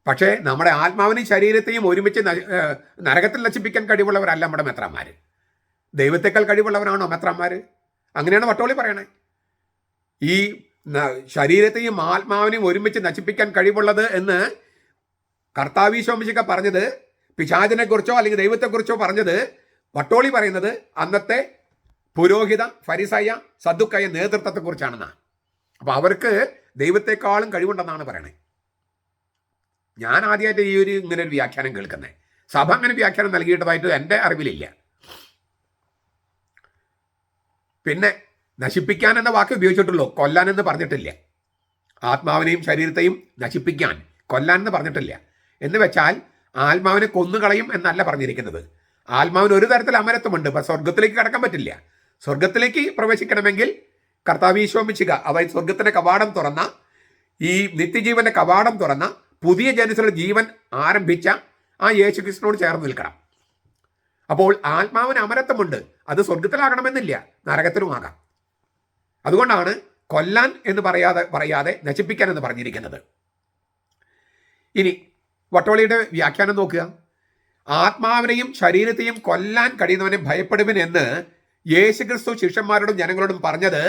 പക്ഷേ നമ്മുടെ ആത്മാവിനെയും ശരീരത്തെയും ഒരുമിച്ച് നരകത്തിൽ നശിപ്പിക്കാൻ കഴിവുള്ളവരല്ല നമ്മുടെ മെത്രാന്മാർ. ദൈവത്തെക്കാൾ കഴിവുള്ളവരാണോ മെത്രാന്മാർ? അങ്ങനെയാണ് വട്ടോളി പറയണേ. ഈ ശരീരത്തെയും ആത്മാവിനെയും ഒരുമിച്ച് നശിപ്പിക്കാൻ കഴിവുള്ളത് എന്ന് കർത്താവീശോമിശിഹ പറഞ്ഞത് പിശാചിനെ കുറിച്ചോ അല്ലെങ്കിൽ ദൈവത്തെക്കുറിച്ചോ പറഞ്ഞത് വട്ടോളി പറയുന്നത് അന്നത്തെ പുരോഹിത ഫരിസയ സദ്ദുക്കയ നേതൃത്വത്തെക്കുറിച്ചാണെന്നാണ്. അപ്പോൾ അവർക്ക് ദൈവത്തെക്കാളും കഴിവുണ്ടെന്നാണ് പറയണേ. ഞാൻ ആദ്യമായിട്ട് ഇങ്ങനെ ഒരു വ്യാഖ്യാനം കേൾക്കുന്നത്. സഭ അങ്ങനെ വ്യാഖ്യാനം നൽകിയിട്ടതായിട്ട് എൻ്റെ അറിവിലില്ല. പിന്നെ നശിപ്പിക്കാൻ എന്ന വാക്ക് ഉപയോഗിച്ചിട്ടുള്ളൂ, കൊല്ലാൻ എന്ന് പറഞ്ഞിട്ടില്ല. ആത്മാവിനെയും ശരീരത്തെയും നശിപ്പിക്കാൻ, കൊല്ലാൻ എന്ന് പറഞ്ഞിട്ടില്ല. എന്ന് വെച്ചാൽ ആത്മാവിനെ കൊന്നുകളയും എന്നല്ല പറഞ്ഞിരിക്കുന്നത്. ആത്മാവിന് ഒരു തരത്തിൽ അമരത്വമുണ്ട്. ഇപ്പം സ്വർഗത്തിലേക്ക് കടക്കാൻ പറ്റില്ല. സ്വർഗത്തിലേക്ക് പ്രവേശിക്കണമെങ്കിൽ കർത്താവീശോമിശിഹ, അതായത് സ്വർഗത്തിൻ്റെ കവാടം തുറന്ന, ഈ നിത്യജീവന്റെ കവാടം തുറന്ന, പുതിയ ജനസിലുള്ള ജീവൻ ആരംഭിച്ച ആ യേശുക്രിസ്തുവിനോട് ചേർന്ന് നിൽക്കണം. അപ്പോൾ ആത്മാവിന് അമരത്വമുണ്ട്. അത് സ്വർഗത്തിലാകണമെന്നില്ല, നരകത്തിലുമാകാം. അതുകൊണ്ടാണ് കൊല്ലാൻ എന്ന് പറയാതെ നശിപ്പിക്കാൻ എന്ന് പറഞ്ഞിരിക്കുന്നത്. ഇനി വട്ടോളിയുടെ വ്യാഖ്യാനം നോക്കുക. ആത്മാവിനെയും ശരീരത്തെയും കൊല്ലാൻ കഴിയുന്നവനെ ഭയപ്പെടുവിൻ എന്ന് യേശുക്രിസ്തു ശിഷ്യന്മാരോടും ജനങ്ങളോടും പറഞ്ഞത്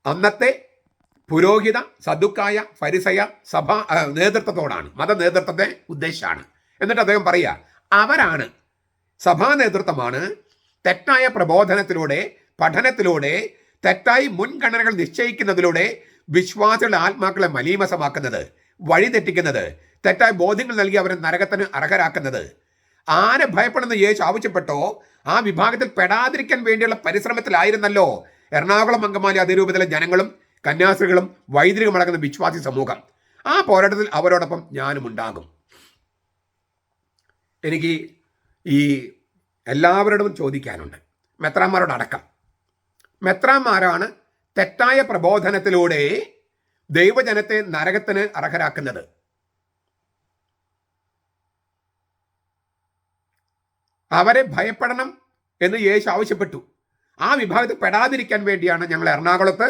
അന്നത്തെ പുരോഹിത സദ്ദുക്കായ ഫരിസയ സഭ നേതൃത്വത്തോടാണ്, മത നേതൃത്വത്തെ ഉദ്ദേശിച്ചാണ്. എന്നിട്ട് അദ്ദേഹം പറയുക, അവരാണ്, സഭാ നേതൃത്വമാണ് തെറ്റായ പ്രബോധനത്തിലൂടെ, പഠനത്തിലൂടെ, തെറ്റായി മുൻഗണനകൾ നിശ്ചയിക്കുന്നതിലൂടെ വിശ്വാസികളുടെ ആത്മാക്കളെ മലീമസമാക്കുന്നത്, വഴിതെറ്റിക്കുന്നത്, തെറ്റായ ബോധ്യങ്ങൾ നൽകി അവരെ നരകത്തിന് അർഹരാക്കുന്നത്. ആരെ ഭയപ്പെടുന്ന യേശു ആവശ്യപ്പെട്ടോ ആ വിഭാഗത്തിൽ പെടാതിരിക്കാൻ വേണ്ടിയുള്ള പരിശ്രമത്തിലായിരുന്നല്ലോ എറണാകുളം അങ്കമാലി അതിരൂപതയിലെ ജനങ്ങളും കന്യാസ്ത്രീകളും വൈദികരും അടങ്ങുന്ന വിശ്വാസി സമൂഹം. ആ പോരാട്ടത്തിൽ അവരോടൊപ്പം ഞാനും ഉണ്ടാകും. എനിക്ക് ഈ എല്ലാവരോടും ചോദിക്കാനുണ്ട്, മെത്രാന്മാരോടടക്കം. മെത്രാന്മാരാണ് തെറ്റായ പ്രബോധനത്തിലൂടെ ദൈവജനത്തെ നരകത്തിന് അർഹരാക്കുന്നത്. അവരെ ഭയപ്പെടണം എന്ന് യേശു ആവശ്യപ്പെട്ടു. ആ വിഭാഗത്തിൽ പെടാതിരിക്കാൻ വേണ്ടിയാണ് ഞങ്ങൾ എറണാകുളത്ത്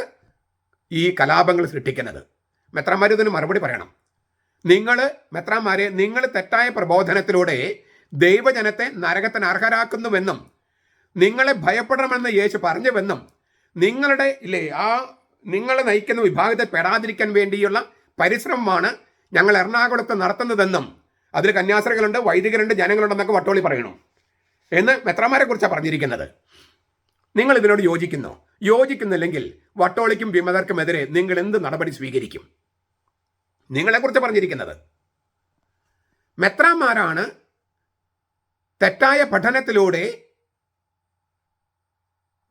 ഈ കലാപങ്ങൾ സൃഷ്ടിക്കുന്നത്. മെത്രാന്മാർ ഇതിന് മറുപടി പറയണം. മെത്രാന്മാരെ, നിങ്ങൾ തെറ്റായ പ്രബോധനത്തിലൂടെ ദൈവജനത്തെ നരകത്തിന് അർഹരാക്കുന്നുവെന്നും നിങ്ങളെ ഭയപ്പെടണമെന്ന് യേശു പറഞ്ഞുവെന്നും നിങ്ങളെ നയിക്കുന്ന വിഭാഗത്തെ പെടാതിരിക്കാൻ വേണ്ടിയുള്ള പരിശ്രമമാണ് ഞങ്ങൾ എറണാകുളത്ത് നടത്തുന്നതെന്നും അതിൽ കന്യാസ്ത്രീകളുണ്ട്, വൈദികരുണ്ട്, ജനങ്ങളുണ്ടെന്നൊക്കെ വട്ടോളി പറയണം എന്ന് മെത്രാന്മാരെ കുറിച്ചാണ് പറഞ്ഞിരിക്കുന്നത്. നിങ്ങൾ ഇതിനോട് യോജിക്കുന്നോ? യോജിക്കുന്നില്ലെങ്കിൽ വട്ടോളിക്കും വിമതർക്കുമെതിരെ നിങ്ങൾ എന്ത് നടപടി സ്വീകരിക്കും? നിങ്ങളെക്കുറിച്ച് പറഞ്ഞിരിക്കുന്നത് മെത്രാന്മാരാണ് തെറ്റായ പഠനത്തിലൂടെ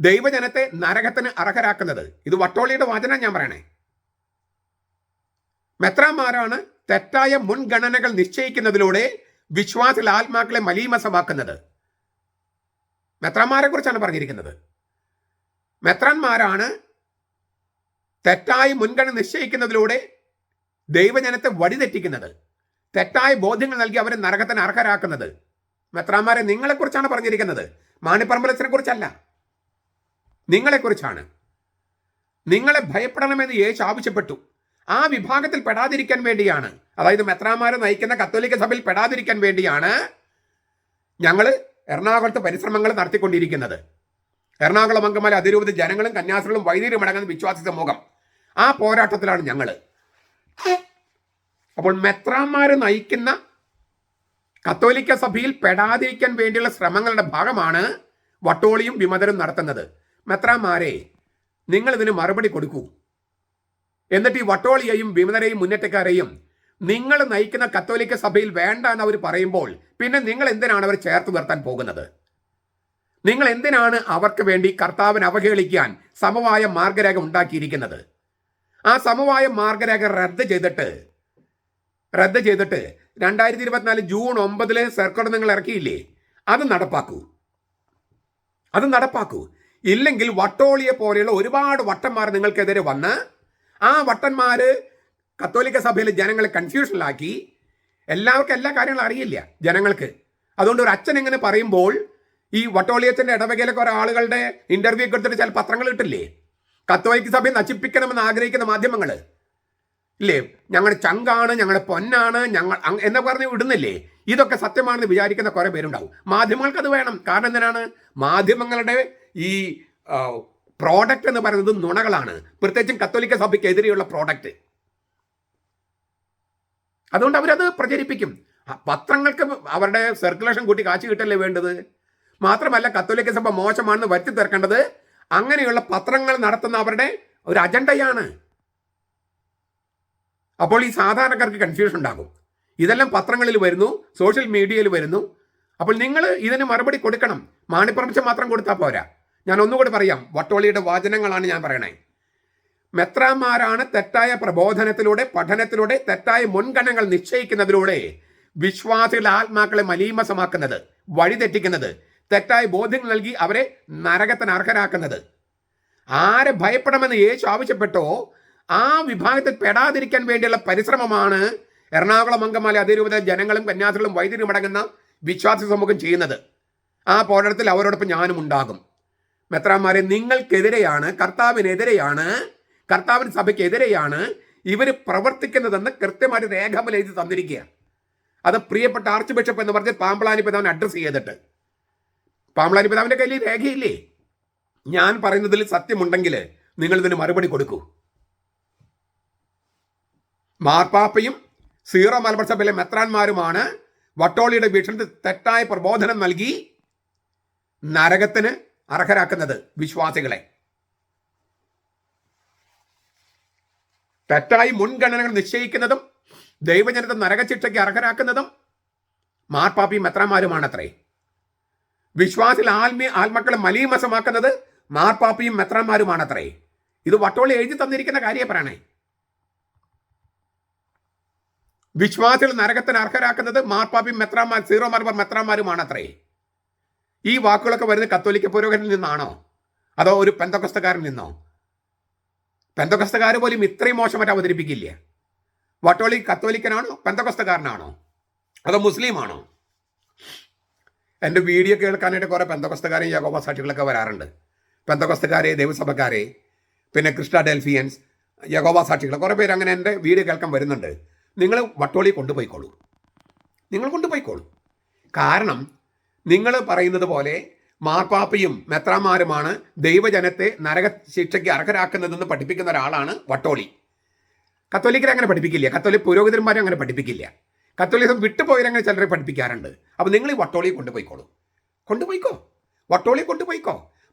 ദൈവജനത്തെ നരകത്തിന് അർഹരാക്കുന്നത്. ഇത് വട്ടോളിയുടെ വാചനം ഞാൻ പറയണേ. മെത്രാന്മാരാണ് തെറ്റായ മുൻഗണനകൾ നിശ്ചയിക്കുന്നതിലൂടെ വിശ്വാസിൽ ആത്മാക്കളെ മലീമസമാക്കുന്നത്. മെത്രാന്മാരെ കുറിച്ചാണ് പറഞ്ഞിരിക്കുന്നത്. മെത്രാന്മാരാണ് തെറ്റായ മുൻഗണന നിശ്ചയിക്കുന്നതിലൂടെ ദൈവജനത്തെ വഴിതെറ്റിക്കുന്നത്, തെറ്റായ ബോധ്യങ്ങൾ നൽകി അവരെ നരകത്തിന് അർഹരാക്കുന്നത്. മെത്രാന്മാരെ നിങ്ങളെക്കുറിച്ചാണ് പറഞ്ഞിരിക്കുന്നത്, മാണിപ്പറമ്പലച്ചനെ കുറിച്ചല്ല, നിങ്ങളെക്കുറിച്ചാണ്. നിങ്ങളെ ഭയപ്പെടണമെന്ന് യേശു ആവശ്യപ്പെട്ടു. ആ വിഭാഗത്തിൽ പെടാതിരിക്കാൻ വേണ്ടിയാണ്, അതായത് മെത്രാന്മാരെ നയിക്കുന്ന കത്തോലിക്ക സഭയിൽ പെടാതിരിക്കാൻ വേണ്ടിയാണ് ഞങ്ങൾ എറണാകുളത്ത് പരിശ്രമങ്ങൾ നടത്തിക്കൊണ്ടിരിക്കുന്നത്. എറണാകുളം അങ്കമാലി അതിരൂപത ജനങ്ങളും കന്യാസ്ത്രീകളും വൈദികരും അടങ്ങുന്ന വിശ്വാസി സമൂഹം, ആ പോരാട്ടത്തിലാണ് ഞങ്ങൾ. അപ്പോൾ മെത്രാന്മാർ നയിക്കുന്ന കത്തോലിക്ക സഭയിൽ പെടാതിരിക്കാൻ വേണ്ടിയുള്ള ശ്രമങ്ങളുടെ ഭാഗമാണ് വട്ടോളിയും വിമതരും നടത്തുന്നത്. മെത്രാന്മാരെ, നിങ്ങൾ ഇതിന് മറുപടി കൊടുക്കൂ. എന്നിട്ട് ഈ വട്ടോളിയെയും വിമതരെയും മുന്നേറ്റക്കാരെയും നിങ്ങൾ നയിക്കുന്ന കത്തോലിക്ക സഭയിൽ വേണ്ട എന്ന് അവർ പറയുമ്പോൾ പിന്നെ നിങ്ങൾ എന്തിനാണ് അവർ ചേർത്ത് നിർത്താൻ പോകുന്നത്? നിങ്ങൾ എന്തിനാണ് അവർക്ക് വേണ്ടി കർത്താവിനെ അവഹേളിക്കാൻ സമവായ മാർഗരേഖ ഉണ്ടാക്കിയിരിക്കുന്നത്? ആ സമവായ മാർഗരേഖ റദ്ദ് ചെയ്തിട്ട് 2024 ജൂൺ 9 സർക്കാർ നിങ്ങൾ ഇറക്കിയില്ലേ, അത് നടപ്പാക്കൂ. ഇല്ലെങ്കിൽ വട്ടോളിയെ പോലെയുള്ള ഒരുപാട് വട്ടന്മാർ നിങ്ങൾക്കെതിരെ വന്ന് ആ വട്ടന്മാർ കത്തോലിക്ക സഭയിൽ ജനങ്ങളെ കൺഫ്യൂഷനിലാക്കി. എല്ലാവർക്കും എല്ലാ കാര്യങ്ങളും അറിയില്ല ജനങ്ങൾക്ക്. അതുകൊണ്ട് ഒരു അച്ഛൻ ഇങ്ങനെ പറയുമ്പോൾ ഈ വട്ടോളിയത്തിൻ്റെ ഇടവകയിലൊക്കെ ഓരോ ആളുകളുടെ ഇന്റർവ്യൂ ഒക്കെ എടുത്തിട്ട് ചില പത്രങ്ങൾ കിട്ടില്ലേ, കത്തോലിക്ക സഭയെ നശിപ്പിക്കണമെന്ന് ആഗ്രഹിക്കുന്ന മാധ്യമങ്ങൾ ഇല്ലേ, ഞങ്ങളുടെ ചങ്കാണ്, ഞങ്ങളുടെ പൊന്നാണ്, ഞങ്ങൾ എന്ന് പറഞ്ഞ് വിടുന്നില്ലേ. ഇതൊക്കെ സത്യമാണെന്ന് വിചാരിക്കുന്ന കുറേ പേരുണ്ടാവും. മാധ്യമങ്ങൾക്ക് അത് വേണം. കാരണം എന്തിനാണ്? മാധ്യമങ്ങളുടെ ഈ പ്രോഡക്റ്റ് എന്ന് പറയുന്നത് നുണകളാണ്, പ്രത്യേകിച്ചും കത്തോലിക്ക സഭയ്ക്കെതിരെയുള്ള പ്രോഡക്റ്റ്. അതുകൊണ്ട് അവരത് പ്രചരിപ്പിക്കും. പത്രങ്ങൾക്ക് അവരുടെ സർക്കുലേഷൻ കൂട്ടി കാശ് കിട്ടല്ലേ വേണ്ടത്. മാത്രമല്ല കത്തോലിക്ക സഭ മോശമാണെന്ന് വരുത്തി തീർക്കേണ്ടത് അങ്ങനെയുള്ള പത്രങ്ങൾ നടത്തുന്ന അവരുടെ ഒരു അജണ്ടയാണ്. അപ്പോൾ ഈ സാധാരണക്കാർക്ക് കൺഫ്യൂഷൻ ഉണ്ടാകും. ഇതെല്ലാം പത്രങ്ങളിൽ വരുന്നു, സോഷ്യൽ മീഡിയയിൽ വരുന്നു. അപ്പോൾ നിങ്ങൾ ഇതിന് മറുപടി കൊടുക്കണം. മാണിപ്രപഞ്ചം മാത്രം കൊടുത്താൽ പോരാ. ഞാൻ ഒന്നുകൂടി പറയാം, വട്ടോളിയുടെ വാചനങ്ങളാണ് ഞാൻ പറയണേ. മെത്രാന്മാരാണ് തെറ്റായ പ്രബോധനത്തിലൂടെ, പഠനത്തിലൂടെ, തെറ്റായ മുൻഗണനകൾ നിശ്ചയിക്കുന്നതിലൂടെ വിശ്വാസികളുടെ ആത്മാക്കളെ മലീമസമാക്കുന്നത്, വഴിതെറ്റിക്കുന്നത്, തെറ്റായ ബോധ്യങ്ങൾ നൽകി അവരെ നരകത്തിന് അർഹരാക്കുന്നത്. ആരെ ഭയപ്പെടണമെന്ന് യേശു ആവശ്യപ്പെട്ടോ ആ വിഭാഗത്തിൽ പെടാതിരിക്കാൻ വേണ്ടിയുള്ള പരിശ്രമമാണ് എറണാകുളം അങ്കമാലി അതിരൂപത ജനങ്ങളും കന്യാസികളും വൈദ്യുതിയും അടങ്ങുന്ന വിശ്വാസി സമൂഹം ചെയ്യുന്നത്. ആ പോരാട്ടത്തിൽ അവരോടൊപ്പം ഞാനും ഉണ്ടാകും. മെത്രാന്മാരെ, നിങ്ങൾക്കെതിരെയാണ്, കർത്താവിനെതിരെയാണ്, കർത്താവിന് സഭയ്ക്കെതിരെയാണ് ഇവർ പ്രവർത്തിക്കുന്നതെന്ന് കൃത്യമായിട്ട് രേഖാമൂലം എഴുതി തന്നിരിക്കുക. അത് പ്രിയപ്പെട്ട ആർച്ച് ബിഷപ്പ് എന്ന് പറഞ്ഞ് പാമ്പളാനി പിതാവിനെ അഡ്രസ്സ് ചെയ്തിട്ട്, പാമ്പളാനി പിതാവിൻ്റെ കയ്യിൽ രേഖയില്ലേ? ഞാൻ പറയുന്നതിൽ സത്യമുണ്ടെങ്കിൽ നിങ്ങൾ ഇതിന് മറുപടി കൊടുക്കൂ. മാർപ്പാപ്പയും സീറോ മലബാർ സഭയിലെ മെത്രാന്മാരുമാണ് വട്ടോളിയുടെ വീക്ഷണത്തിൽ തെറ്റായ പ്രബോധനം നൽകി നരകത്തിന് അർഹരാക്കുന്നത് വിശ്വാസികളെ. തെറ്റായി മുൻഗണനകൾ നിശ്ചയിക്കുന്നതും ദൈവജനത്തെ നരകശിക്ഷയ്ക്ക് അർഹരാക്കുന്നതും മാർപ്പാപ്പയും മെത്രാന്മാരുമാണത്രേ. വിശ്വാസിൽ ആത്മക്കളെ മലീമസമാക്കുന്നത് മാർപ്പാപ്പയും മെത്രാന്മാരുമാണത്രേ. ഇത് വട്ടോളി എഴുതി തന്നിരിക്കുന്ന കാര്യം പറയണേ. വിശ്വാസികൾ നരകത്തിന് അർഹരാക്കുന്നത് മാർപ്പാപ്പയും സീറോ മലബാർ മെത്രാന്മാരുമാണത്രേ. ഈ വാക്കുകളൊക്കെ വരുന്നത് കത്തോലിക്ക പുരോഹിതനിൽ നിന്നാണോ അതോ ഒരു പെന്തക്കോസ്തക്കാരിൽ നിന്നോ? പെന്തക്കോസ്തക്കാർ പോലും ഇത്രയും മോശമായിട്ട് അവതരിപ്പിക്കില്ല. വട്ടോളി കത്തോലിക്കനാണോ, പെന്തക്കോസ്തക്കാരനാണോ, അതോ മുസ്ലിമാണോ? എൻ്റെ വീഡിയോ കേൾക്കാനായിട്ട് കുറേ പെന്തക്കോസ്തക്കാരെയും യഹോവ സാക്ഷികളൊക്കെ വരാറുണ്ട്. പെന്തക്കോസ്തക്കാരെ, ദൈവസഭക്കാരെ, പിന്നെ ക്രിസ്റ്റ ഡെൽഫിയൻസ്, യഹോവ സാക്ഷികൾ, കുറേ പേര് അങ്ങനെ എൻ്റെ വീഡിയോ കേൾക്കാൻ വരുന്നുണ്ട്. നിങ്ങൾ വട്ടോളി കൊണ്ടുപോയിക്കോളൂ. കാരണം നിങ്ങൾ പറയുന്നത് പോലെ മാർപ്പാപ്പയും മെത്രാന്മാരുമാണ് ദൈവജനത്തെ നരക ശിക്ഷയ്ക്ക് അർഹരാക്കുന്നതെന്ന് പഠിപ്പിക്കുന്ന ഒരാളാണ് വട്ടോളി. കത്തോലിക്കരെ അങ്ങനെ പഠിപ്പിക്കില്ല, കത്തോലിക് പുരോഹിതന്മാരും അങ്ങനെ പഠിപ്പിക്കില്ല. കത്തോലിസം വിട്ടുപോയവരങ്ങനെ ചിലരെ പഠിപ്പിക്കാറുണ്ട്. അപ്പോൾ നിങ്ങൾ ഈ വട്ടോളി കൊണ്ടുപോയിക്കോ.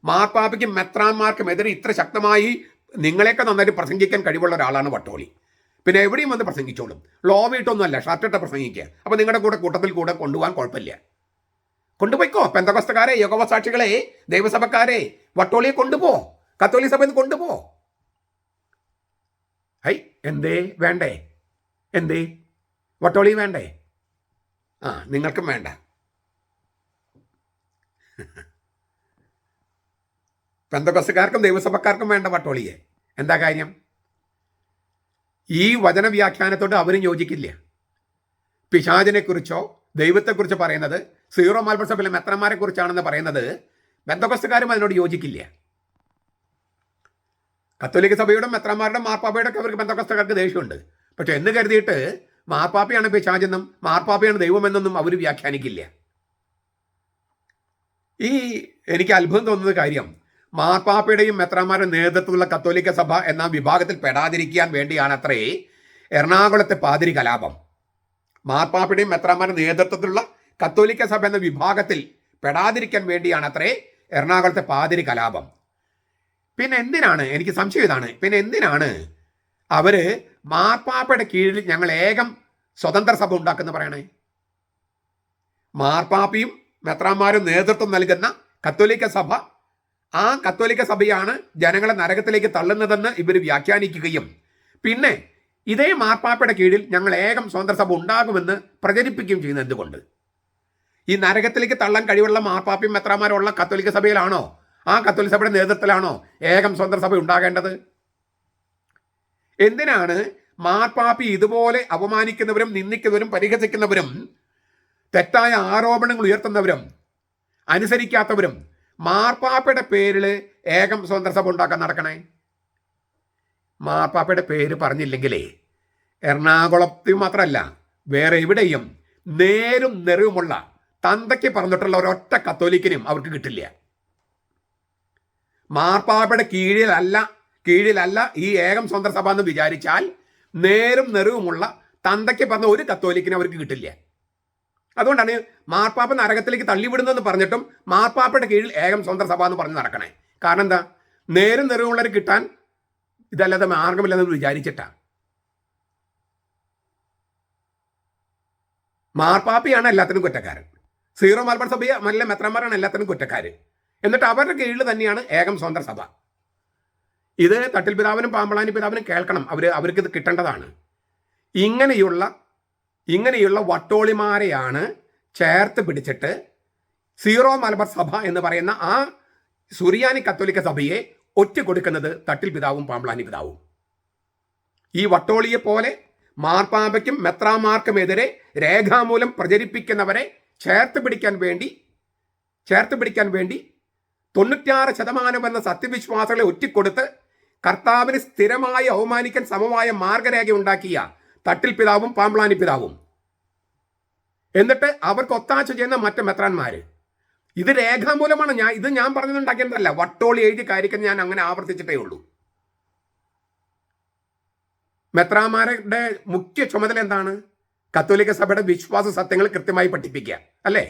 മാർപ്പാപ്പയ്ക്കും മെത്രാന്മാർക്കും എതിരെ ഇത്ര ശക്തമായി നിങ്ങളെയൊക്കെ നന്നായിട്ട് പ്രസംഗിക്കാൻ കഴിവുള്ള ഒരാളാണ് വട്ടോളി. പിന്നെ എവിടെയും വന്ന് പ്രസംഗിച്ചോളും. ലോ വീട്ടൊന്നുമല്ല, ഷർട്ടിട്ട് പ്രസംഗിക്കുക. അപ്പോൾ നിങ്ങളുടെ കൂട്ടത്തിൽ കൊണ്ടുപോകാൻ കുഴപ്പമില്ല. കൊണ്ടുപോയിക്കോ. പെന്തക്കോസ്തക്കാരെ, യഹോവ സാക്ഷികളെ, ദൈവസഭക്കാരെ, വട്ടോളിയെ കൊണ്ടുപോ. കത്തോലിക്ക സഭയിൽ നിന്ന് കൊണ്ടുപോ. എന്തേ വട്ടോളി വേണ്ടേ? നിങ്ങൾക്കും വേണ്ട. പെന്തക്കോസ്തക്കാർക്കും ദൈവസഭക്കാർക്കും വേണ്ട വട്ടോളിയെ. എന്താ കാര്യം? ഈ വചനവ്യാഖ്യാനത്തോട് അവരും യോജിക്കില്ല. പിശാചിനെക്കുറിച്ചോ ദൈവത്തെക്കുറിച്ചോ പറയുന്നത് സീറോ മലബാർ സഭയിലെ മെത്രാന്മാരെ കുറിച്ചാണെന്ന് പറയുന്നത് പെന്തക്കോസ്തക്കാരും അതിനോട് യോജിക്കില്ല. കത്തോലിക്ക സഭയുടെ മെത്രാന്മാരുടെ മാർപ്പാപ്പയുടെ ഒക്കെ അവർക്ക് പെന്തക്കോസ്തക്കാർക്ക് ദേഷ്യമുണ്ട്. പക്ഷെ എന്ന് കരുതിയിട്ട് മാർപ്പാപ്പയാണ് പിശാചെന്നും മാർപ്പാപ്പയാണ് ദൈവമെന്നൊന്നും അവർ വ്യാഖ്യാനിക്കില്ല. എനിക്ക് അത്ഭുതം തോന്നുന്ന കാര്യം, മാർപ്പാപ്പയുടെയും മെത്രാന്മാരുടെ നേതൃത്വത്തിലുള്ള കത്തോലിക്ക സഭ എന്ന വിഭാഗത്തിൽ പെടാതിരിക്കാൻ വേണ്ടിയാണത്രേ എറണാകുളത്തെ പാതിരി കലാപം. മാർപ്പാപ്പയുടെയും മെത്രാന്മാരുടെ നേതൃത്വത്തിലുള്ള കത്തോലിക്ക സഭ എന്ന വിഭാഗത്തിൽ പെടാതിരിക്കാൻ വേണ്ടിയാണത്രേ എറണാകുളത്തെ പാതിരി കലാപം. പിന്നെ എന്തിനാണ്, എനിക്ക് സംശയം ഇതാണ്, എന്തിനാണ് അവർ മാർപ്പാപ്പയുടെ കീഴിൽ ഞങ്ങൾ ഏകം സ്വതന്ത്ര സഭ ഉണ്ടാക്കുന്ന പറയണേ? മാർപ്പാപ്പയും മെത്രാന്മാരും നേതൃത്വം നൽകുന്ന കത്തോലിക്ക സഭ, ആ കത്തോലിക്ക സഭയാണ് ജനങ്ങളെ നരകത്തിലേക്ക് തള്ളുന്നതെന്ന് ഇവർ വ്യാഖ്യാനിക്കുകയും പിന്നെ ഇതേ മാർപ്പാപ്പയുടെ കീഴിൽ ഞങ്ങൾ ഏകം സ്വതന്ത്ര സഭ ഉണ്ടാകുമെന്ന് പ്രചരിപ്പിക്കുകയും ചെയ്യുന്നത് എന്തുകൊണ്ട്? ഈ നരകത്തിലേക്ക് തള്ളാൻ കഴിവുള്ള മാർപ്പാപ്പയും മെത്രാന്മാരുള്ള കത്തോലിക്ക സഭയിലാണോ, ആ കത്തോലിക്ക സഭയുടെ നേതൃത്വത്തിലാണോ ഏകം സ്വതന്ത്ര സഭ ഉണ്ടാകേണ്ടത്? എന്തിനാണ് മാർപ്പാപ്പി ഇതുപോലെ അപമാനിക്കുന്നവരും നിന്ദിക്കുന്നവരും പരിഹസിക്കുന്നവരും തെറ്റായ ആരോപണങ്ങൾ ഉയർത്തുന്നവരും അനുസരിക്കാത്തവരും മാർപ്പാപ്പയുടെ പേരിൽ ഏകം സ്വതന്ത്ര സഭ ഉണ്ടാക്കാൻ നടക്കണേ? മാർപ്പാപ്പയുടെ പേര് പറഞ്ഞില്ലെങ്കിലേ എറണാകുളത്തിൽ മാത്രമല്ല വേറെ എവിടെയും നേരും നെറിവുമുള്ള തന്തയ്ക്ക് പറഞ്ഞിട്ടുള്ള ഒരൊറ്റ കത്തോലിക്കനും അവർക്ക് കിട്ടില്ല. മാർപ്പാപ്പയുടെ കീഴിലല്ല ഈ ഏകം സ്വതന്ത്ര സഭ എന്ന് വിചാരിച്ചാൽ നേരും നെറിവുമുള്ള തന്തയ്ക്ക് പറഞ്ഞ ഒരു കത്തോലിക്കിനും അവർക്ക് കിട്ടില്ല. അതുകൊണ്ടാണ് മാർപ്പാപ്പ നരകത്തിലേക്ക് തള്ളിവിടുന്നതെന്ന് പറഞ്ഞിട്ടും മാർപ്പാപ്പയുടെ കീഴിൽ ഏകം സ്വതന്ത്ര സഭ എന്ന് പറഞ്ഞ് നടക്കണേ. കാരണം എന്താ? നേരും നെറിവുള്ളവർ കിട്ടാൻ ഇതല്ലാതെ മാർഗമില്ലെന്ന് വിചാരിച്ചിട്ടാ. മാർപ്പാപ്പയാണ് എല്ലാത്തിനും കുറ്റക്കാരൻ, സീറോ മലബാർ സഭയെ മല്ല മെത്രാന്മാരാണ് എല്ലാത്തിനും കുറ്റക്കാര്. എന്നിട്ട് അവരുടെ കീഴിൽ തന്നെയാണ് ഏകം സ്വതന്ത്ര സഭ. ഇത് തട്ടിൽ പിതാവിനും പാമ്പളാനി പിതാവിനും കേൾക്കണം, അവർക്ക് ഇത് കിട്ടേണ്ടതാണ്. ഇങ്ങനെയുള്ള വട്ടോളിമാരെയാണ് ചേർത്ത് പിടിച്ചിട്ട് സീറോ മലബാർ സഭ എന്ന് പറയുന്ന ആ സുറിയാനി കത്തോലിക്ക സഭയെ ഒറ്റ കൊടുക്കുന്നത് തട്ടിൽ പിതാവും പാമ്പളാനി പിതാവും. ഈ വട്ടോളിയെ പോലെ മാർപ്പാപ്പയ്ക്കും മെത്രാമാർക്കുമെതിരെ രേഖാമൂലം പ്രചരിപ്പിക്കുന്നവരെ ചേർത്ത് പിടിക്കാൻ വേണ്ടി 96% എന്ന സത്യവിശ്വാസങ്ങളെ ഒറ്റിക്കൊടുത്ത് കർത്താവിന് സ്ഥിരമായി അവമാനിക്കാൻ സമമായ മാർഗരേഖ ഉണ്ടാക്കിയ തട്ടിൽ പിതാവും പാമ്പളാനി പിതാവും, എന്നിട്ട് അവർക്ക് ഒത്താശ ചെയ്യുന്ന മറ്റ് മെത്രാന്മാര്, ഇത് രേഖാമൂലമാണ്. ഞാൻ പറഞ്ഞതുണ്ടാക്കിയതല്ല, വട്ടോളി എഴുതി കാര്യത്തിന് ഞാൻ അങ്ങനെ ആവർത്തിച്ചിട്ടേ ഉള്ളൂ. മെത്രാന്മാരുടെ മുഖ്യ ചുമതല എന്താണ്? കത്തോലിക്ക സഭയുടെ വിശ്വാസ സത്യങ്ങൾ കൃത്യമായി പഠിപ്പിക്കുക, അല്ലേ?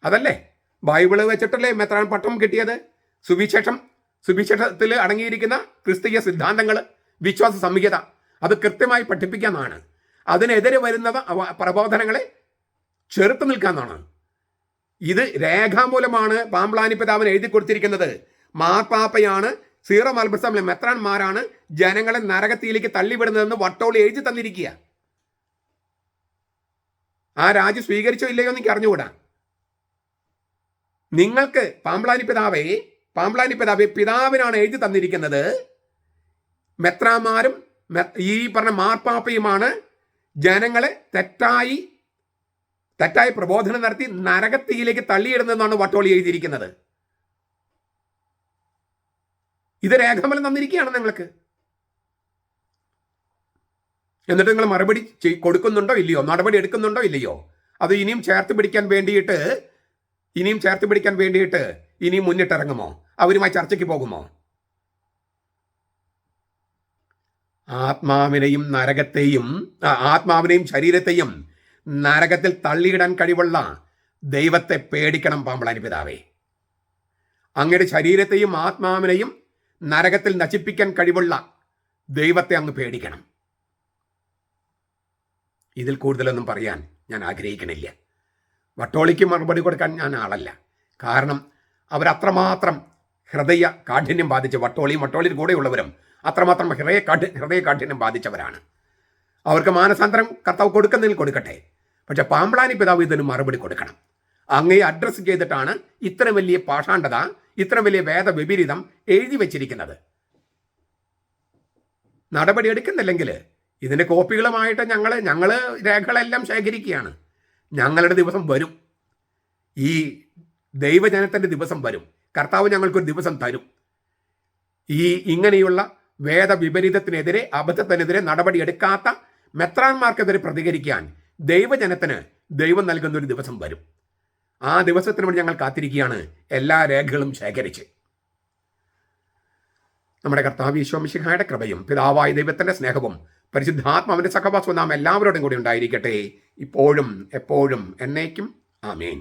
അതല്ലേ ബൈബിള് വെച്ചിട്ടല്ലേ മെത്രാൻ പട്ടം കിട്ടിയത്? സുവിശേഷത്തിൽ അടങ്ങിയിരിക്കുന്ന ക്രിസ്തീയ സിദ്ധാന്തങ്ങൾ, വിശ്വാസ സംഹിത അത് കൃത്യമായി പഠിപ്പിക്കാന്നാണ്. അതിനെതിരെ വരുന്ന പ്രബോധനങ്ങളെ ചെറുത്തു നിൽക്കാന്നാണ്. ഇത് രേഖാമൂലമാണ് പാമ്പളാനി പിതാവിന് എഴുതി കൊടുത്തിരിക്കുന്നത്. മാർപ്പാപ്പയാണ്, സീറോ മലബാർ സഭയിലെ മെത്രാന്മാരാണ് ജനങ്ങളെ നരകത്തിയിലേക്ക് തള്ളിവിടുന്നതെന്ന് വട്ടോളി എഴുതി തന്നിരിക്കുക. ആ രാജി സ്വീകരിച്ചോ ഇല്ലയോ എന്ന് എനിക്ക് അറിഞ്ഞുകൂടാ. നിങ്ങൾക്ക് പാമ്പളാനി പിതാവെ പിതാവിനാണ് എഴുതി തന്നിരിക്കുന്നത്. മെത്രാന്മാരും ഈ പറഞ്ഞ മാർപ്പാപ്പയുമാണ് ജനങ്ങളെ തെറ്റായി പ്രബോധനം നടത്തി നരകത്തിയിലേക്ക് തള്ളിയിടുന്നതെന്നാണ് വട്ടോളി എഴുതിയിരിക്കുന്നത്. ഇത് രേഖാമൂലം തന്നിരിക്കുകയാണ് നിങ്ങൾക്ക്. എന്നിട്ട് നിങ്ങൾ മറുപടി കൊടുക്കുന്നുണ്ടോ ഇല്ലയോ, നടപടി എടുക്കുന്നുണ്ടോ ഇല്ലയോ? അത് ഇനിയും ചേർത്ത് പിടിക്കാൻ വേണ്ടിയിട്ട് ഇനിയും മുന്നിട്ടിറങ്ങുമോ? അവരുമായി ചർച്ചയ്ക്ക് പോകുമോ? ആത്മാവിനെയും ശരീരത്തെയും നരകത്തിൽ തള്ളിയിടാൻ കഴിവുള്ള ദൈവത്തെ പേടിക്കണം പാമ്പളാനി പിതാവേ. അങ്ങയുടെ ശരീരത്തെയും ആത്മാവിനെയും നരകത്തിൽ നശിപ്പിക്കാൻ കഴിവുള്ള ദൈവത്തെ അങ്ങ് പേടിക്കണം. ഇതിൽ കൂടുതലൊന്നും പറയാൻ ഞാൻ ആഗ്രഹിക്കണില്ല. വട്ടോളിക്ക് മറുപടി കൊടുക്കാൻ ഞാൻ ആളല്ല. കാരണം അവരത്രമാത്രം ഹൃദയ കാഠിന്യം ബാധിച്ച വട്ടോളിയിൽ കൂടെയുള്ളവരും അത്രമാത്രം ഹൃദയ കാഠിന്യം ബാധിച്ചവരാണ്. അവർക്ക് മാനസാന്തരം കർത്താവ് കൊടുക്കുന്നതിൽ കൊടുക്കട്ടെ. പക്ഷെ പാമ്പളാനി പിതാവ് ഇതിന് മറുപടി കൊടുക്കണം. അങ്ങയെ അഡ്രസ്സ് ചെയ്തിട്ടാണ് ഇത്ര വലിയ പാഷാണ്ഡത, ഇത്ര വലിയ വേദവിപരീതം എഴുതി വെച്ചിരിക്കുന്നത്. നടപടി എടുക്കുന്നില്ലെങ്കിൽ ഇതിൻ്റെ കോപ്പികളുമായിട്ട് ഞങ്ങൾ രേഖകളെല്ലാം ശേഖരിക്കുകയാണ്. ഞങ്ങളുടെ ദിവസം വരും, ഈ ദൈവജനത്തിൻ്റെ ദിവസം വരും. കർത്താവ് ഞങ്ങൾക്കൊരു ദിവസം തരും. ഇങ്ങനെയുള്ള വേദവിപരീതത്തിനെതിരെ, അബദ്ധത്തിനെതിരെ നടപടിയെടുക്കാത്ത മെത്രാന്മാർക്കെതിരെ പ്രതികരിക്കാൻ ദൈവജനത്തിന് ദൈവം നൽകുന്ന ഒരു ദിവസം വരും. ആ ദിവസത്തിന് വേണ്ടി ഞങ്ങൾ കാത്തിരിക്കുകയാണ്, എല്ലാ രേഖകളും ശേഖരിച്ച്. നമ്മുടെ കർത്താവ് ഈശോ മിശിഹായുടെ കൃപയും പിതാവായ ദൈവത്തിൻ്റെ സ്നേഹവും പരിശുദ്ധാത്മാവിൻ്റെ സഹവാസവും നാം എല്ലാവരോടും കൂടി ഉണ്ടായിരിക്കട്ടെ, ഇപ്പോഴും എപ്പോഴും എന്നേക്കും. ആമേൻ.